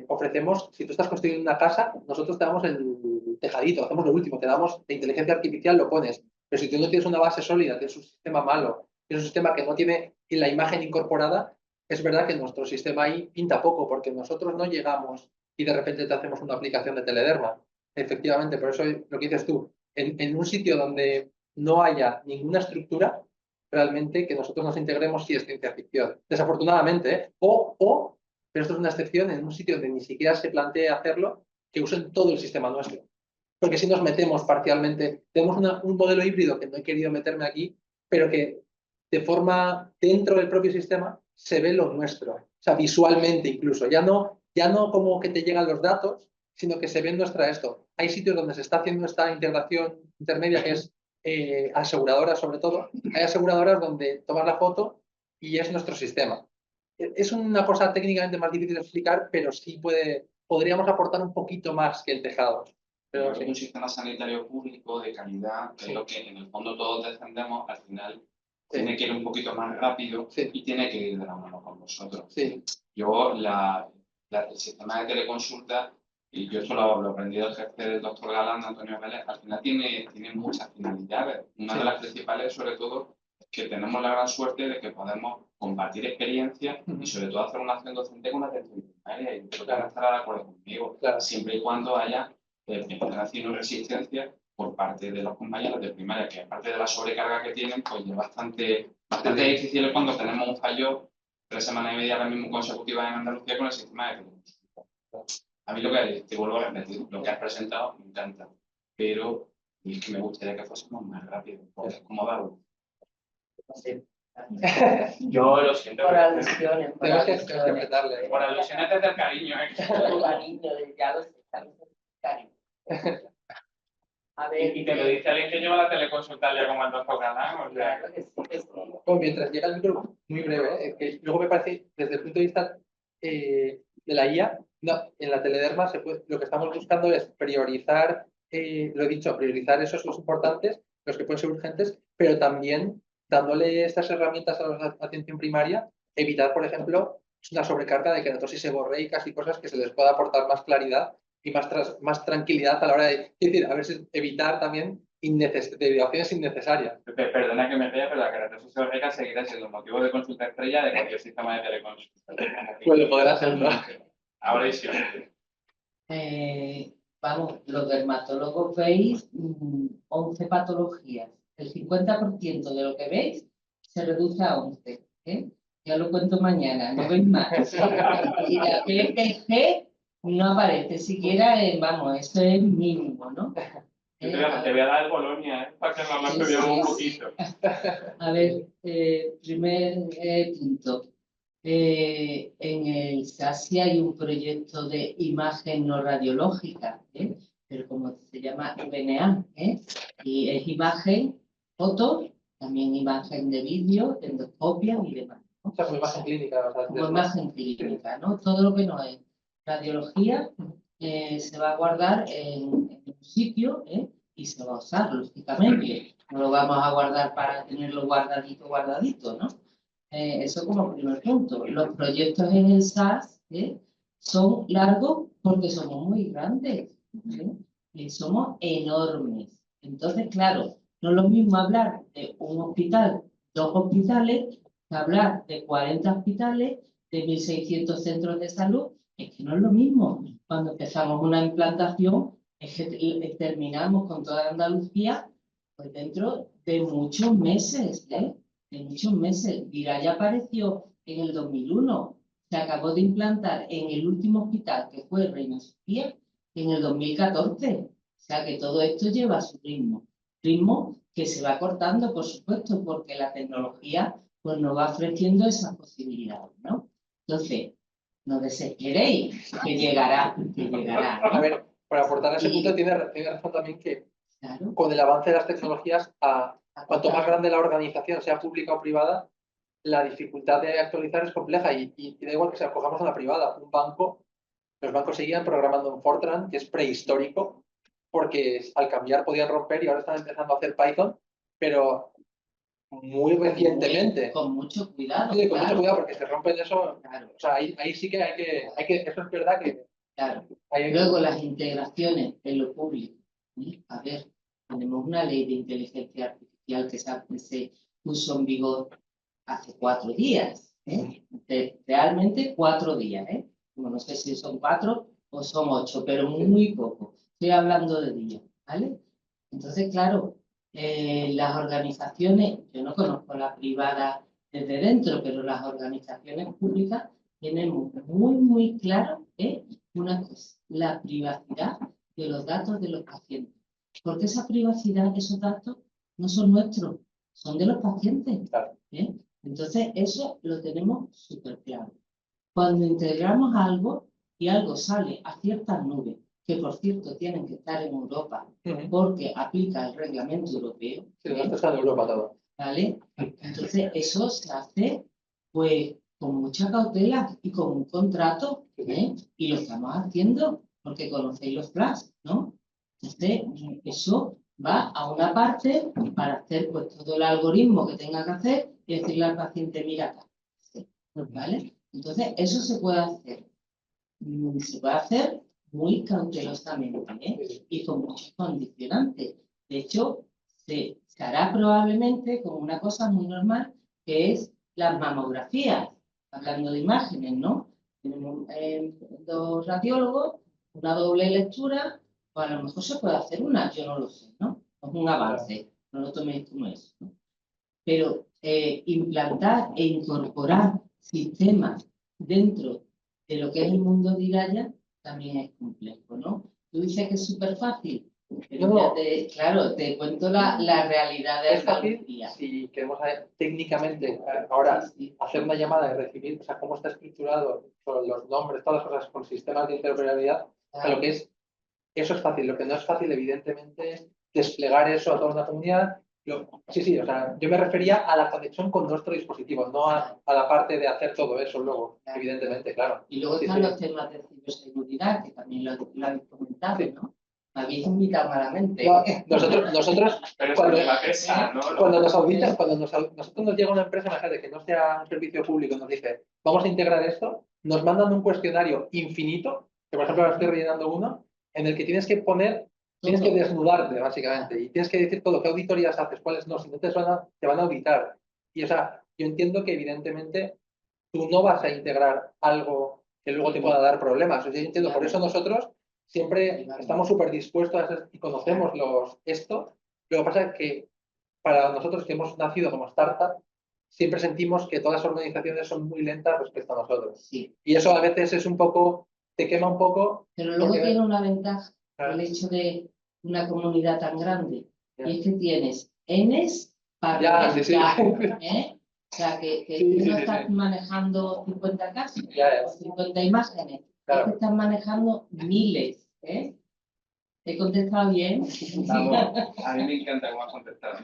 ofrecemos, si tú estás construyendo una casa, nosotros te damos el tejadito, hacemos lo último, te damos de inteligencia artificial, lo pones. Pero si tú no tienes una base sólida, tienes un sistema malo, tienes un sistema que no tiene la imagen incorporada, es verdad que nuestro sistema ahí pinta poco, porque nosotros no llegamos y de repente te hacemos una aplicación de telederma. Efectivamente, por eso lo que dices tú, en un sitio donde no haya ninguna estructura, realmente que nosotros nos integremos sí es ciencia ficción. Desafortunadamente, ¿eh? Pero esto es una excepción en un sitio donde ni siquiera se plantea hacerlo, que usen todo el sistema nuestro. Porque si nos metemos parcialmente, tenemos un modelo híbrido que no he querido meterme aquí, pero que de forma dentro del propio sistema se ve lo nuestro, o sea, visualmente incluso, ya no como que te llegan los datos, sino que se ve nuestra esto. Hay sitios donde se está haciendo esta integración intermedia que es aseguradoras sobre todo, hay aseguradoras donde tomas la foto y es nuestro sistema. Es una cosa técnicamente más difícil de explicar, pero sí podríamos aportar un poquito más que el tejado. Pero sí. Un sistema sanitario público de calidad, que es lo que en el fondo todos defendemos, al final tiene que ir un poquito más rápido y tiene que ir de la mano con vosotros. Yo, el sistema de teleconsulta, y yo esto lo aprendí del jefe del doctor Galán, Antonio Vélez, al final tiene muchas finalidades. Una de las principales, sobre todo, es que tenemos la gran suerte de que podemos compartir experiencias y sobre todo hacer una acción docente con la atención primaria. Y creo que van a estar de acuerdo conmigo, siempre y cuando haya penetración o resistencia por parte de los compañeros de primaria, que aparte de la sobrecarga que tienen, pues es bastante difícil cuando tenemos un fallo 3 semanas y media ahora mismo consecutivas en Andalucía con el sistema de teleconsulta. A mí lo que te vuelvo a repetir, lo que has presentado me encanta, pero es que me gustaría que fuésemos más rápidos, porque es como darlo. Yo lo siento. Por alusiones. Por alusiones desde el cariño. El cariño, ya lo sé, cariño. A ver, y te lo dice alguien que lleva la teleconsulta ya como el doctor Galán. O sea, claro que sí, que sí. Mientras llega el micro, muy breve, que luego me parece, desde el punto de vista de la IA, en la telederma lo que estamos buscando es priorizar, lo he dicho, priorizar esos los importantes, los que pueden ser urgentes, pero también dándole estas herramientas a la atención primaria, evitar, por ejemplo, una sobrecarga de keratosis seborreicas y cosas que se les pueda aportar más claridad y más tranquilidad a la hora de, es decir, a veces evitar también derivaciones innecesarias. Perdona que me ría, pero la keratosis seborreica seguirá siendo motivo de consulta estrella de cualquier sistema de teleconsulta. Pues lo podrá ser, ¿no? Ahora y siempre. Vamos, los dermatólogos veis 11 patologías. El 50% de lo que veis se reduce a 11. Ya lo cuento mañana, no veis más. Y la PPG no aparece siquiera en, vamos, eso es mínimo, ¿no? Te voy a dar el Bolonia, para que nos lo estudiemos un poquito. A ver, primer punto. En el SASI hay un proyecto de imagen no radiológica, pero como se llama VNA, y es imagen, foto, también imagen de vídeo, endoscopia y demás. O sea, como imagen clínica. Como imagen clínica, ¿no? Todo lo que no es radiología se va a guardar en un sitio y se va a usar, lógicamente. No lo vamos a guardar para tenerlo guardadito, ¿no? Eso como primer punto. Los proyectos en el SAS son largos porque somos muy grandes. Y somos enormes. Entonces, claro, no es lo mismo hablar de un hospital, 2 hospitales, que hablar de 40 hospitales, de 1.600 centros de salud. Es que no es lo mismo. Cuando empezamos una implantación, es que terminamos con toda Andalucía pues dentro de muchos meses, de muchos meses. Viraya apareció en el 2001. Se acabó de implantar en el último hospital, que fue Reina Sofía, en el 2014. O sea que todo esto lleva su ritmo. Ritmo que se va cortando, por supuesto, porque la tecnología pues, nos va ofreciendo esas posibilidades, ¿no? Entonces, no desesperéis, que llegará, ¿no? A ver, para aportar a ese punto, tiene razón también que con el avance de las tecnologías, cuanto más grande la organización, sea pública o privada, la dificultad de actualizar es compleja y da igual que se cojamos una privada. Un banco, los bancos seguían programando en Fortran, que es prehistórico, porque al cambiar podían romper y ahora están empezando a hacer Python, pero muy recientemente. Con mucho cuidado. Sí, con mucho cuidado, porque se rompen eso. Claro. O sea, ahí sí que hay que, eso es verdad que. Claro. Luego las integraciones en lo público. A ver, tenemos una ley de inteligencia artificial que se puso en vigor hace 4 días. Realmente 4 días. Como no sé si son 4 o son 8, pero muy poco. Estoy hablando de días, ¿vale? Entonces, claro, las organizaciones, yo no conozco la privada desde dentro, pero las organizaciones públicas tienen muy claro una cosa, la privacidad de los datos de los pacientes. Porque esa privacidad, esos datos, no son nuestros, son de los pacientes. Entonces, eso lo tenemos súper claro. Cuando integramos algo y algo sale a ciertas nubes, que por cierto tienen que estar en Europa, porque aplica el reglamento europeo. Sí, esto está en Europa todo. ¿Vale? Entonces, eso se hace pues con mucha cautela y con un contrato, y lo estamos haciendo porque conocéis los flash, ¿no? Entonces, eso va a una parte para hacer pues todo el algoritmo que tenga que hacer y decirle al paciente, mira acá, ¿vale? Entonces, eso se puede hacer muy cautelosamente, y con muchos condicionantes. De hecho, se hará probablemente con una cosa muy normal, que es las mamografías, hablando de imágenes, ¿no? Tenemos 2 radiólogos, una doble lectura, o a lo mejor se puede hacer una, yo no lo sé, ¿no? Es un avance, no lo toméis como eso, ¿no? Pero implantar e incorporar sistemas dentro de lo que es el mundo de Viraya también es complejo, ¿no? Tú dices que es súper fácil, pero No. claro, te cuento la realidad de Andalucía. Si queremos técnicamente ahora hacer una llamada y recibir, o sea, cómo está estructurado, los nombres, todas las cosas con sistemas de interoperabilidad, claro. Lo que es, eso es fácil. Lo que no es fácil, evidentemente, es desplegar eso a toda una comunidad. Sí, o sea, yo me refería a la conexión con nuestro dispositivo, no a la parte de hacer todo eso luego, evidentemente, claro. Y luego están los temas de ciberseguridad, que también lo habéis comentado, ¿no? Me habéis invitado malamente. No, nosotros cuando nos auditan, cuando nosotros nos llega una empresa, imagínate, que no sea un servicio público, nos dice, vamos a integrar esto, nos mandan un cuestionario infinito, que por ejemplo ahora estoy rellenando uno, en el que tienes que desnudarte, básicamente, y tienes que decir todo, qué auditorías haces, cuáles no, si no te van a auditar. Y o sea, yo entiendo que evidentemente tú no vas a integrar algo que luego te pueda dar problemas. O sea, yo entiendo, por eso nosotros siempre estamos súper dispuestos y conocemos esto. Lo que pasa es que para nosotros que hemos nacido como startup, siempre sentimos que todas las organizaciones son muy lentas respecto a nosotros. Sí. Y eso a veces es un poco, te quema un poco. Pero luego porque... tiene una ventaja, el hecho de una comunidad tan grande, y es que tienes Ns para reventar, ¿eh? O sea, que no estás manejando 50 casos, o 50 imágenes, es que estás manejando miles, ¿eh? ¿He contestado bien? Vamos, a mí me encanta cómo has contestado.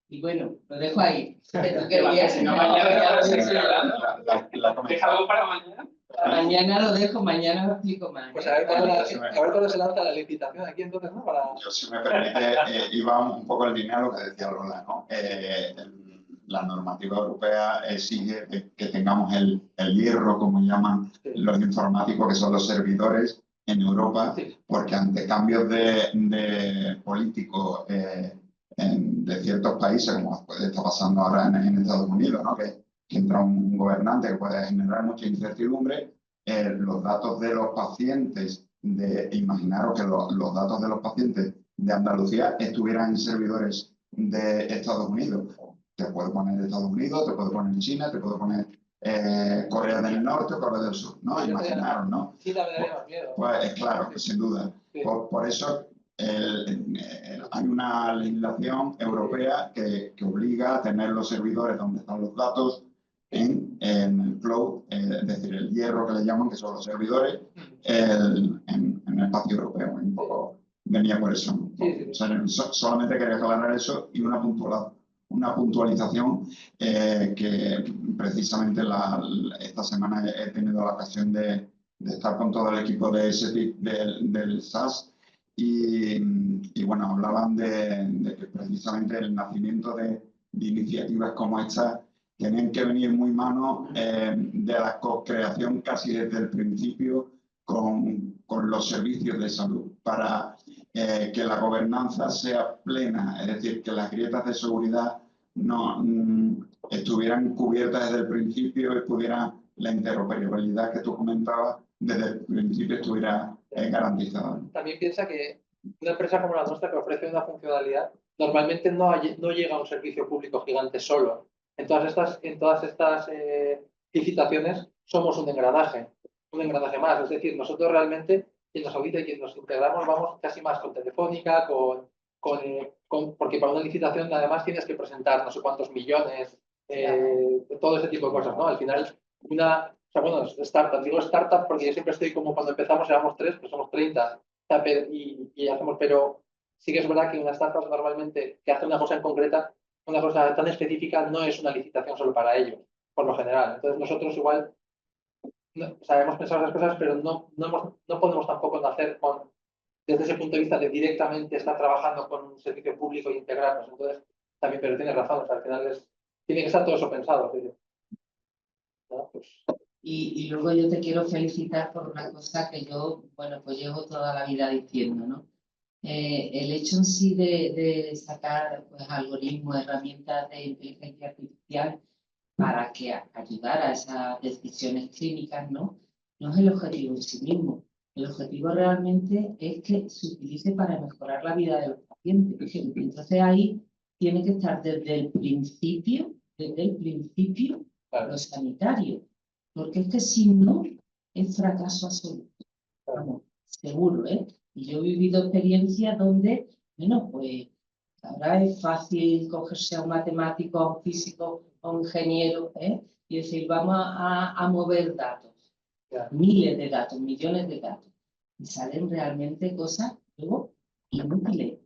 Y bueno, lo dejo ahí. Si no, mañana ¿Dejamos para mañana? Mañana lo dejo, mañana lo explico más. Pues a ver cuándo se lanza la licitación aquí entonces, ¿no? Yo, si me permite, iba un poco en línea a lo que decía Lola, ¿no? La normativa europea exige que tengamos el hierro, como llaman los informáticos, que son los servidores en Europa, porque ante cambios de políticos de ciertos países, como está pasando ahora en Estados Unidos, ¿no? Que entra un gobernante que puede generar mucha incertidumbre, los datos de los pacientes, imaginaros que los datos de los pacientes de Andalucía estuvieran en servidores de Estados Unidos. Te puede poner Estados Unidos, te puede poner China, te puede poner Corea del Norte o Corea del Sur, ¿no? Imaginaros, ¿no? Sí, la verdad, más miedo. Pues claro, sin duda. Sí. Por eso hay una legislación europea que obliga a tener los servidores donde están los datos en el cloud, es decir, el hierro que le llaman, que son los servidores, en el espacio europeo. Un poco venía por eso. O sea, solamente quería aclarar eso y una puntualización que precisamente esta semana he tenido la ocasión de estar con todo el equipo de SETIC del SAS y bueno, hablaban de que precisamente el nacimiento de iniciativas como esta tienen que venir muy mano de la co-creación casi desde el principio con los servicios de salud para que la gobernanza sea plena, es decir, que las grietas de seguridad no estuvieran cubiertas desde el principio y pudiera la interoperabilidad que tú comentabas desde el principio estuviera garantizada. También piensa que una empresa como la nuestra que ofrece una funcionalidad normalmente no llega a un servicio público gigante solo. En todas estas licitaciones somos un engranaje más. Es decir, nosotros realmente, quien nos audita y quien nos integramos, vamos casi más con Telefónica, porque para una licitación además tienes que presentar no sé cuántos millones, todo ese tipo de cosas, ¿no? Al final, startup, digo startup porque yo siempre estoy como cuando empezamos éramos 3, pues somos 30 y hacemos, pero sí que es verdad que una startup normalmente que hace una cosa en concreta, una cosa tan específica, no es una licitación solo para ellos, por lo general. Entonces nosotros igual sabemos pensar las cosas, pero no podemos tampoco nacer desde ese punto de vista de directamente estar trabajando con un servicio público e integrarnos. Entonces, también, pero tienes razón, o sea, al final tiene que estar todo eso pensado. ¿No? Pues... Y luego yo te quiero felicitar por una cosa que yo, bueno, pues llevo toda la vida diciendo, ¿no? El hecho en sí de sacar pues, algoritmos, herramientas de inteligencia artificial para que ayudar a esas decisiones clínicas, ¿no? No es el objetivo en sí mismo. El objetivo realmente es que se utilice para mejorar la vida de los pacientes. Entonces ahí tiene que estar desde el principio lo sanitario. Porque es que si no, es fracaso absoluto. Vamos, seguro, ¿eh? Y yo he vivido experiencias donde, bueno, pues ahora es fácil cogerse a un matemático, a un físico, a un ingeniero, ¿eh? Y decir, vamos a mover datos. Miles de datos, millones de datos. Y salen realmente cosas, luego, inútiles.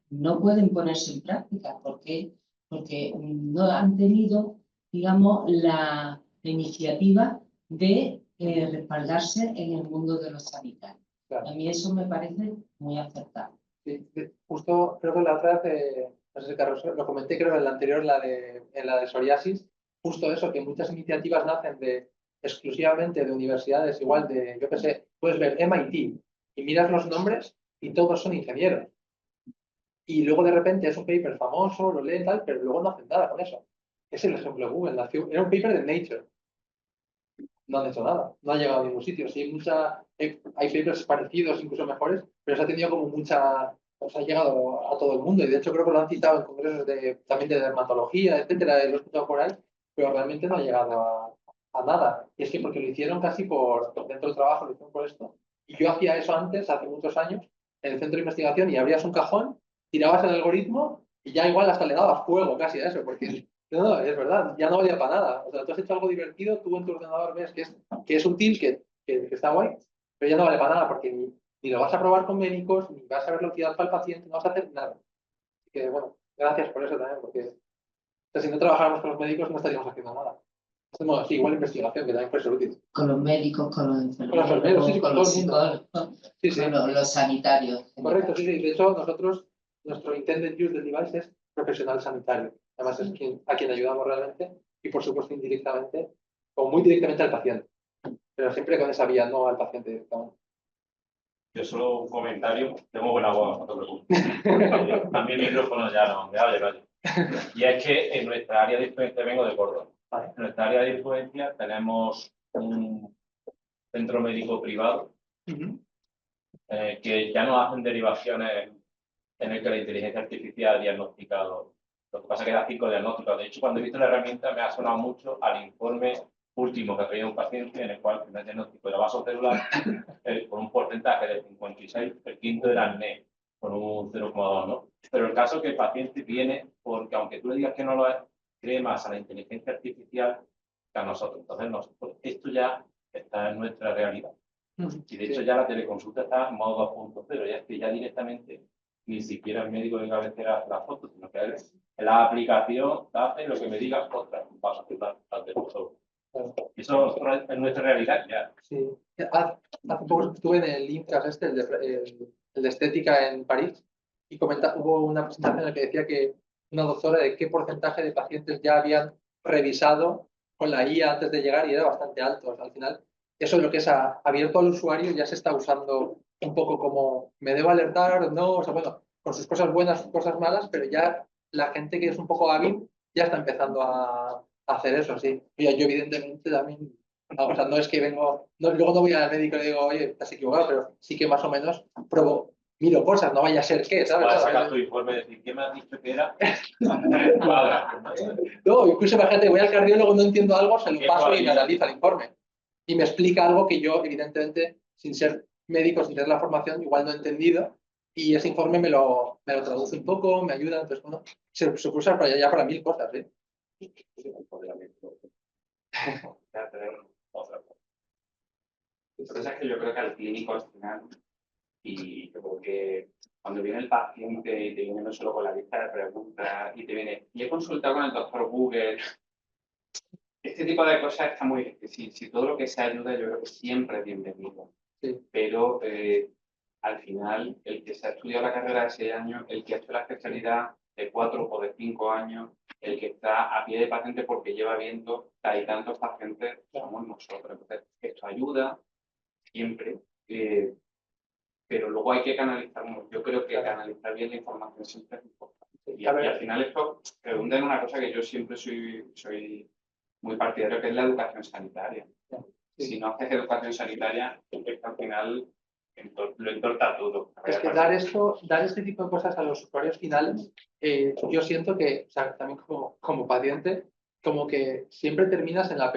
No pueden ponerse en práctica porque no han tenido, digamos, la iniciativa de respaldarse en el mundo de los sanitarios. Claro. A mí eso me parece muy acertado. Sí, justo creo que la otra vez, no sé si Carlos, lo comenté creo en la anterior, en la de psoriasis, justo eso, que muchas iniciativas nacen exclusivamente de universidades, igual de, yo qué sé, puedes ver MIT y miras los nombres y todos son ingenieros. Y luego de repente es un paper famoso, lo leen tal, pero luego no hacen nada con eso. Es el ejemplo de Google. Era un paper de Nature. No han hecho nada. No ha llegado a ningún sitio. Sí, hay papers parecidos, incluso mejores, pero se ha tenido como mucha pues ha llegado a todo el mundo y de hecho creo que lo han citado en congresos también de dermatología, etcétera, lo he escuchado por ahí, pero realmente no ha llegado a nada. Y es que porque lo hicieron casi dentro del trabajo, lo hicieron por esto. Y yo hacía eso antes, hace muchos años, en el centro de investigación y abrías un cajón, tirabas el algoritmo y ya igual hasta le dabas fuego casi a eso, porque no, es verdad, ya no valía para nada. O sea, tú has hecho algo divertido, tú en tu ordenador ves que es útil, que está guay, pero ya no vale para nada porque ni lo vas a probar con médicos, ni vas a ver la utilidad para el paciente, no vas a hacer nada. Así que, bueno, gracias por eso también, porque si no trabajáramos con los médicos no estaríamos haciendo nada. Hacemos así, igual investigación, que también puede ser útil. Con los médicos, con los enfermeros, Con los enfermeros, sí, con los psicólogos, sí, sí. con los sanitarios. Correcto, sí, sí. De hecho, nuestro intended use del device es profesional sanitario. Además, es a quien ayudamos realmente y, por supuesto, indirectamente o muy directamente al paciente. Pero siempre con esa vía, no al paciente directamente. Yo solo un comentario, tengo buena voz, no te preocupes. También micrófono ya no, me vale. Y es que en nuestra área de influencia, vengo de Córdoba, en nuestra área de influencia tenemos un centro médico privado que ya no hacen derivaciones en el que la inteligencia artificial ha diagnosticado. Lo que pasa es que da 5 diagnósticos. De hecho, cuando he visto la herramienta me ha sonado mucho al informe último que ha traído un paciente en el cual el primer diagnóstico era vasocelular con un porcentaje de 56, el quinto era NE, con un 0,2, ¿no? Pero el caso es que el paciente viene porque, aunque tú le digas que no lo es, cree más a la inteligencia artificial que a nosotros. Entonces, esto ya está en nuestra realidad. Y de hecho ya la teleconsulta está en modo 2.0, ya es que ya directamente ni siquiera el médico de cabecera hace la foto, sino que en la aplicación hace lo que me diga, ostras, paso al teleconsulta. Eso es nuestra realidad ya. Sí. Hace poco estuve en el IMCAS el de estética en París, y hubo una presentación en la que decía que una doctora de qué porcentaje de pacientes ya habían revisado con la IA antes de llegar y era bastante alto. Al final, eso es lo que es abierto al usuario, ya se está usando un poco como me debo alertar o no, o sea, bueno, con sus cosas buenas, sus cosas malas, pero ya la gente que es un poco hábil ya está empezando a hacer eso, sí. Y yo evidentemente también, o sea, no es que vengo, luego no voy al médico y le digo, oye, estás equivocado, pero sí que más o menos miro cosas, no vaya a ser que, ¿sabes? Para sacar tu informe y decir, ¿qué me has dicho que era? No, incluso imagínate, voy al cardiólogo, no entiendo algo, se lo paso y me analiza el informe. Y me explica algo que yo, evidentemente, sin ser médico, sin tener la formación, igual no he entendido. Y ese informe me lo traduce un poco, me ayuda. Entonces, bueno, se puede usar para 1000 cosas, ¿eh? Entonces es que yo creo que al clínico al final, y porque cuando viene el paciente y te viene no solo con la lista de preguntas y te viene, y he consultado con el doctor Google, este tipo de cosas está muy, si todo lo que se ayuda yo creo que siempre es bienvenido. Sí. Pero al final el que se ha estudiado la carrera de 6 años, el que ha hecho la especialidad de 4 o de 5 años, el que está a pie de paciente porque lleva viendo hay tantos pacientes, somos nosotros. Entonces, esto ayuda siempre, pero luego hay que canalizar, yo creo que canalizar bien la información siempre es importante. Y al final esto redunda en una cosa que yo siempre soy muy partidario, que es la educación sanitaria. Sí. Si no haces educación sanitaria, al final lo entorta todo. Es que dar este tipo de cosas a los usuarios finales, yo siento que, o sea, también como paciente, como que siempre terminas en el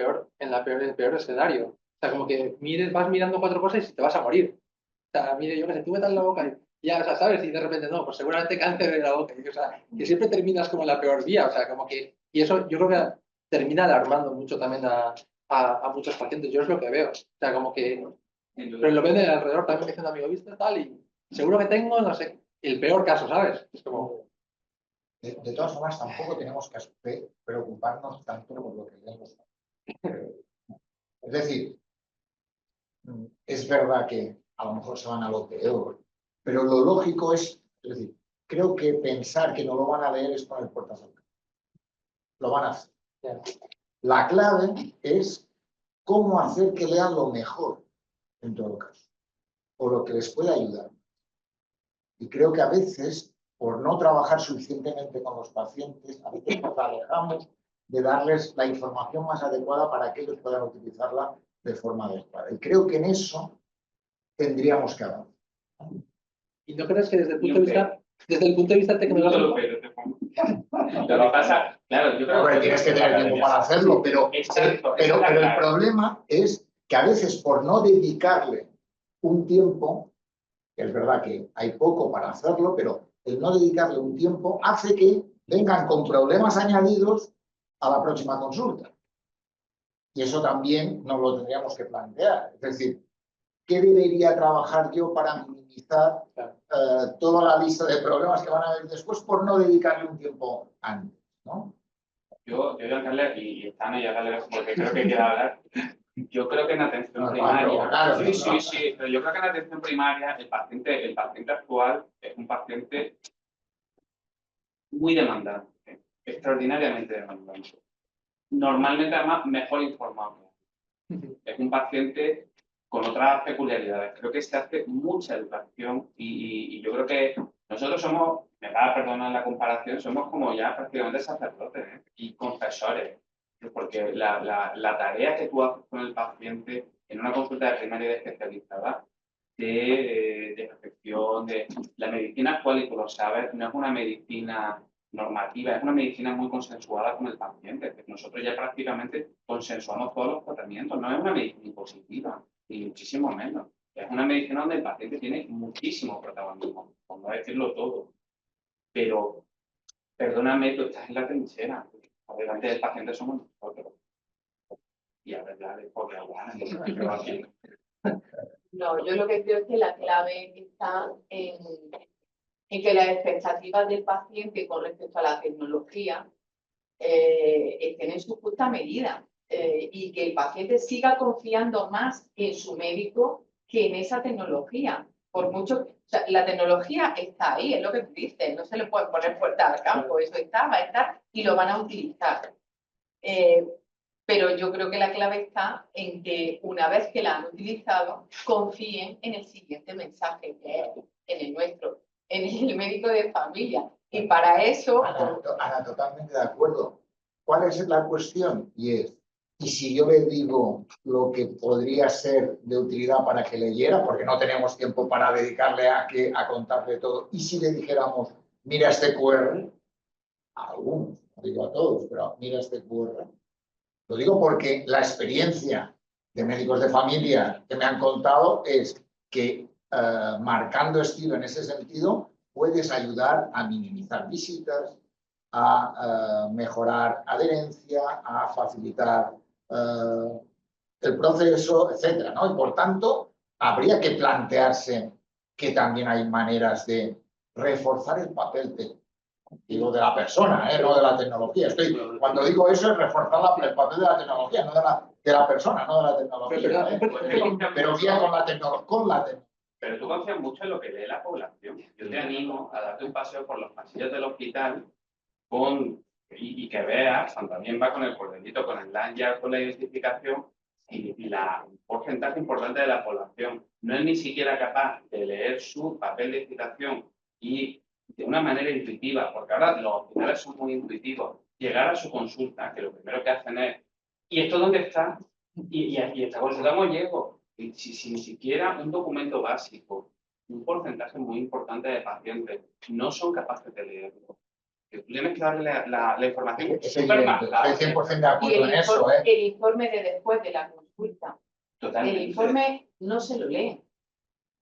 peor escenario. O sea, como que vas mirando 4 cosas y te vas a morir. O sea, mire, yo que sé, tú me das la boca y ya, o sea, ¿sabes? Y de repente no, pues seguramente cáncer de la boca. O sea, que siempre terminas como en la peor vía. O sea, como que, y eso yo creo que termina alarmando mucho también a muchos pacientes. Yo es lo que veo. O sea, como que, pero lo ven de alrededor, también me dicen, amigo, ¿viste tal? Y seguro que tengo, no sé, el peor caso, ¿sabes? Es como... De todas formas, tampoco tenemos que preocuparnos tanto por lo que vemos. Es decir, es verdad que a lo mejor se van a lo peor, pero lo lógico es decir, creo que pensar que no lo van a leer es poner puertas al campo. Lo van a hacer. La clave es cómo hacer que lean lo mejor, en todo caso, o lo que les pueda ayudar. Y creo que a veces, por no trabajar suficientemente con los pacientes, a veces nos alejamos de darles la información más adecuada para que ellos puedan utilizarla de forma adecuada. Y creo que en eso tendríamos que avanzar. ¿Y no crees que desde el punto de vista tecnológico? Lo que pasa, claro, yo creo que tienes que tener tiempo para hacerlo, pero el problema es que a veces por no dedicarle un tiempo, que es verdad que hay poco para hacerlo, pero el no dedicarle un tiempo hace que vengan con problemas añadidos a la próxima consulta. Y eso también nos lo tendríamos que plantear. Es decir, ¿qué debería trabajar yo para minimizar toda la lista de problemas que van a haber después por no dedicarle un tiempo antes, ¿no? Yo y están y Carles, porque creo que quiere hablar. Yo creo que en atención primaria, sí, pero yo creo que en atención primaria el paciente actual es un paciente muy demandante, extraordinariamente demandante. Normalmente, además, mejor informado. Es un paciente con otras peculiaridades. Creo que se hace mucha educación y yo creo que nosotros somos, me va a perdonar la comparación, somos como ya prácticamente sacerdotes y confesores. Porque la tarea que tú haces con el paciente en una consulta de primaria especializada de reflexión, de la medicina actual, y tú lo sabes, no es una medicina normativa, es una medicina muy consensuada con el paciente. Nosotros ya prácticamente consensuamos todos los tratamientos, no es una medicina impositiva, ni muchísimo menos. Es una medicina donde el paciente tiene muchísimo protagonismo, por no decirlo todo. Pero, perdóname, tú estás en la trinchera. Delante del paciente somos nosotros. Y a verdad, porque no, yo lo que creo es que la clave está en que las expectativas del paciente con respecto a la tecnología estén en su justa medida y que el paciente siga confiando más en su médico que en esa tecnología. Por mucho, o sea, la tecnología está ahí, es lo que tú dices, no se le puede poner puerta al campo, eso está, va a estar y lo van a utilizar. Pero yo creo que la clave está en que una vez que la han utilizado, confíen en el siguiente mensaje, que es en el nuestro, en el médico de familia. Y para eso... Ana, totalmente de acuerdo. ¿Cuál es la cuestión? Y si yo le digo lo que podría ser de utilidad para que leyera, porque no tenemos tiempo para dedicarle a contarle todo, y si le dijéramos, mira este QR, a algunos, no digo a todos, pero mira este QR. Lo digo porque la experiencia de médicos de familia que me han contado es que marcando estilo en ese sentido puedes ayudar a minimizar visitas, a mejorar adherencia, a facilitar el proceso, etcétera, ¿no? Y por tanto, habría que plantearse que también hay maneras de reforzar el papel digo de la persona, no de la tecnología. Cuando digo eso es reforzar el papel de la tecnología, no de la persona, no de la tecnología. Pero bien con la tecnología. Pero tú confías mucho en lo que lee la población. Yo te animo a darte un paseo por los pasillos del hospital y que veas, también va con el cordelito, con el lanyard, con la identificación, y un porcentaje importante de la población no es ni siquiera capaz de leer su papel de identificación y de una manera intuitiva, porque ahora los hospitales son muy intuitivos, llegar a su consulta, que lo primero que hacen es, ¿y esto dónde está? Y esta consulta no llego. Si ni siquiera un documento básico, un porcentaje muy importante de pacientes no son capaces de leerlo. Que tú tienes que darle la información súper más clara. Estoy 100% de acuerdo en eso. El informe de después de la consulta. Totalmente. El informe no se lo lee.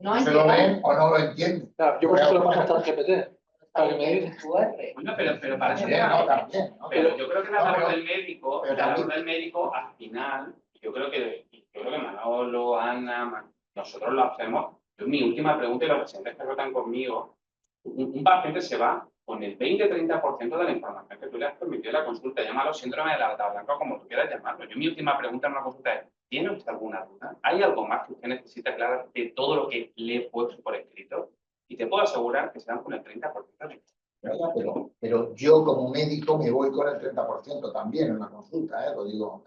No se lo leen o no lo entienden. Claro, yo por eso lo paso hasta el GPT. Para que me diga. Bueno, pero para eso también. Pero yo creo que la labor del médico, al final, yo creo que Manolo, Ana, nosotros lo hacemos. Mi última pregunta, y los pacientes que rotan conmigo, un paciente se va con el 20-30% de la información que tú le has permitido en la consulta. Llámalo síndrome de la bata blanca o como tú quieras llamarlo. Mi última pregunta en una consulta es, ¿tiene usted alguna duda? ¿Hay algo más que usted necesita aclarar de todo lo que le he puesto por escrito? Y te puedo asegurar que se van con el 30%. Pero yo como médico me voy con el 30% también en la consulta, lo digo.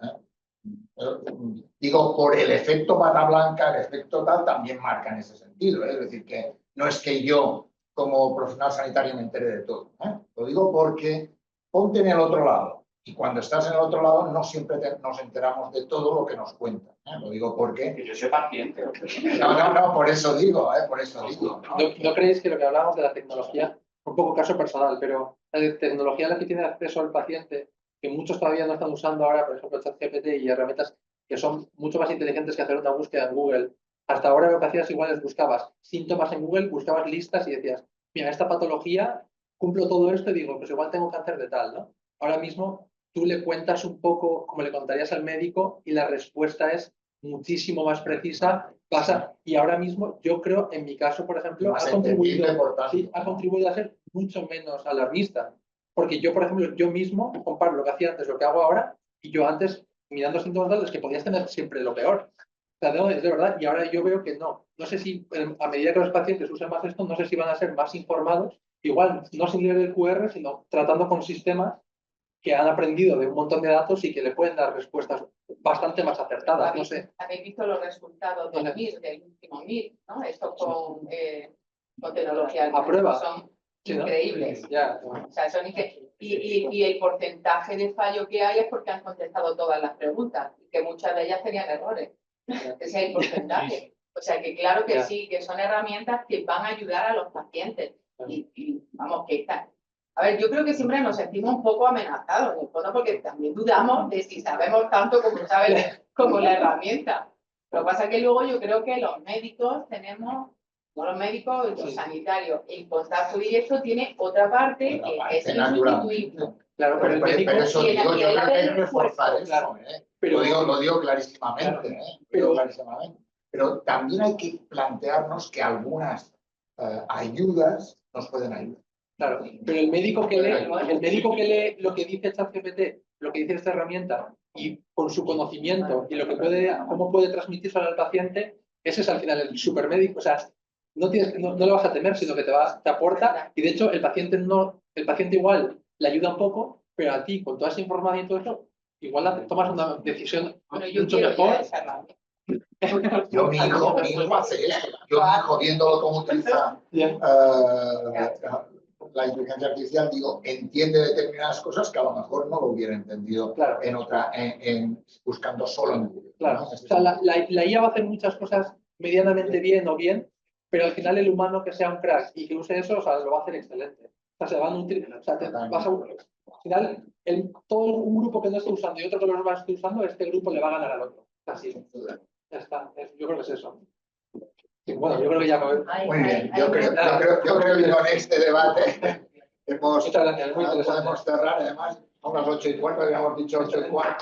Digo, por el efecto bata blanca, el efecto tal, también marca en ese sentido. Es decir, que no es que yo como profesional sanitario me entere de todo. Lo digo porque ponte en el otro lado. Y cuando estás en el otro lado no siempre nos enteramos de todo lo que nos cuentan. Lo digo porque... Que yo soy paciente. No, por eso digo, por eso digo. ¿No creéis que lo que hablamos de la tecnología, un poco caso personal, pero la tecnología a la que tiene acceso el paciente, que muchos todavía no están usando ahora, por ejemplo, ChatGPT y herramientas que son mucho más inteligentes que hacer una búsqueda en Google? Hasta ahora lo que hacías igual es buscabas síntomas en Google, buscabas listas y decías, mira, esta patología, cumplo todo esto y digo, pues igual tengo cáncer de tal, ¿no? Ahora mismo tú le cuentas un poco como le contarías al médico y la respuesta es muchísimo más precisa. Y ahora mismo yo creo, en mi caso, por ejemplo, ha contribuido a ser mucho menos alarmista. Porque yo, por ejemplo, yo mismo comparo lo que hacía antes, lo que hago ahora, y yo antes, mirando síntomas es que podías tener siempre lo peor. O sea, no, es de verdad. Y ahora yo veo que no. No sé si a medida que los pacientes usen más esto, no sé si van a ser más informados. Igual, no sin leer el QR, sino tratando con sistemas que han aprendido de un montón de datos y que le pueden dar respuestas bastante más acertadas. No sé. Habéis visto los resultados del MIR, del último MIR, ¿no? Esto con tecnología. A prueba. Son increíbles. Ya. O sea, son y el porcentaje de fallo que hay es porque han contestado todas las preguntas, que muchas de ellas tenían errores. Ese es el porcentaje. O sea, que claro que sí, que son herramientas que van a ayudar a los pacientes. Y vamos, que están. A ver, yo creo que siempre nos sentimos un poco amenazados, en el fondo, porque también dudamos de si sabemos tanto como la herramienta. Lo que pasa es que luego yo creo que los médicos tenemos, no los médicos, los sanitarios, el contacto directo tiene otra parte que es insustituible. Claro, pero el médico... Pero eso digo, yo creo que hay que reforzar eso, claro. Lo digo clarísimamente, pero también hay que plantearnos que algunas ayudas nos pueden ayudar. Claro, pero el médico que lee lo que dice ChatGPT, lo que dice esta herramienta, y con su conocimiento y cómo puede transmitírselo al paciente, ese es al final el supermédico. O sea, no le vas a temer, sino que te aporta, y de hecho el paciente igual le ayuda un poco, pero a ti, con toda esa información y todo eso, igual tomas una decisión mucho mejor. Yo, mi hijo hace esto. Yo, mi hijo, viéndolo cómo utiliza la inteligencia artificial, digo, entiende determinadas cosas que a lo mejor no lo hubiera entendido buscando solo en Google. Claro. O sea, la IA va a hacer muchas cosas medianamente bien o bien, pero al final el humano que sea un crack y que use eso, o sea, lo va a hacer excelente. O sea, se van a utilizar. O sea, al final, todo un grupo que no esté usando y otro que no lo esté usando, este grupo le va a ganar al otro. Así, ya está. Yo creo que es eso. Sí, bueno, yo creo que ya muy bien. Yo creo que con este debate muchas gracias, muy interesante. Podemos cerrar. Además, son las 8:15, habíamos dicho 8:15.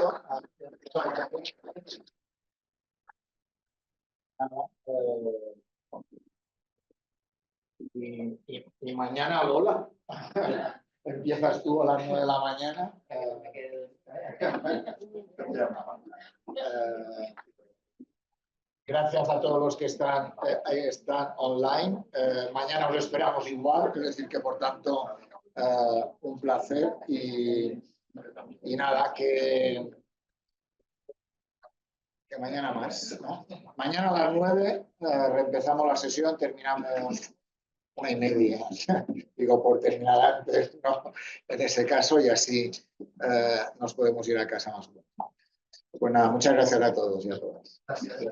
Y mañana, Lola, empiezas tú a las 9 de la mañana. Gracias a todos los que están online. Mañana os esperamos igual, es decir que por tanto un placer y nada, que mañana más, ¿no? Mañana a las 9 reempezamos la sesión, terminamos 1:30. Digo por terminar antes, ¿no? En ese caso, y así nos podemos ir a casa más pronto. Pues nada, muchas gracias a todos y a todas. Gracias.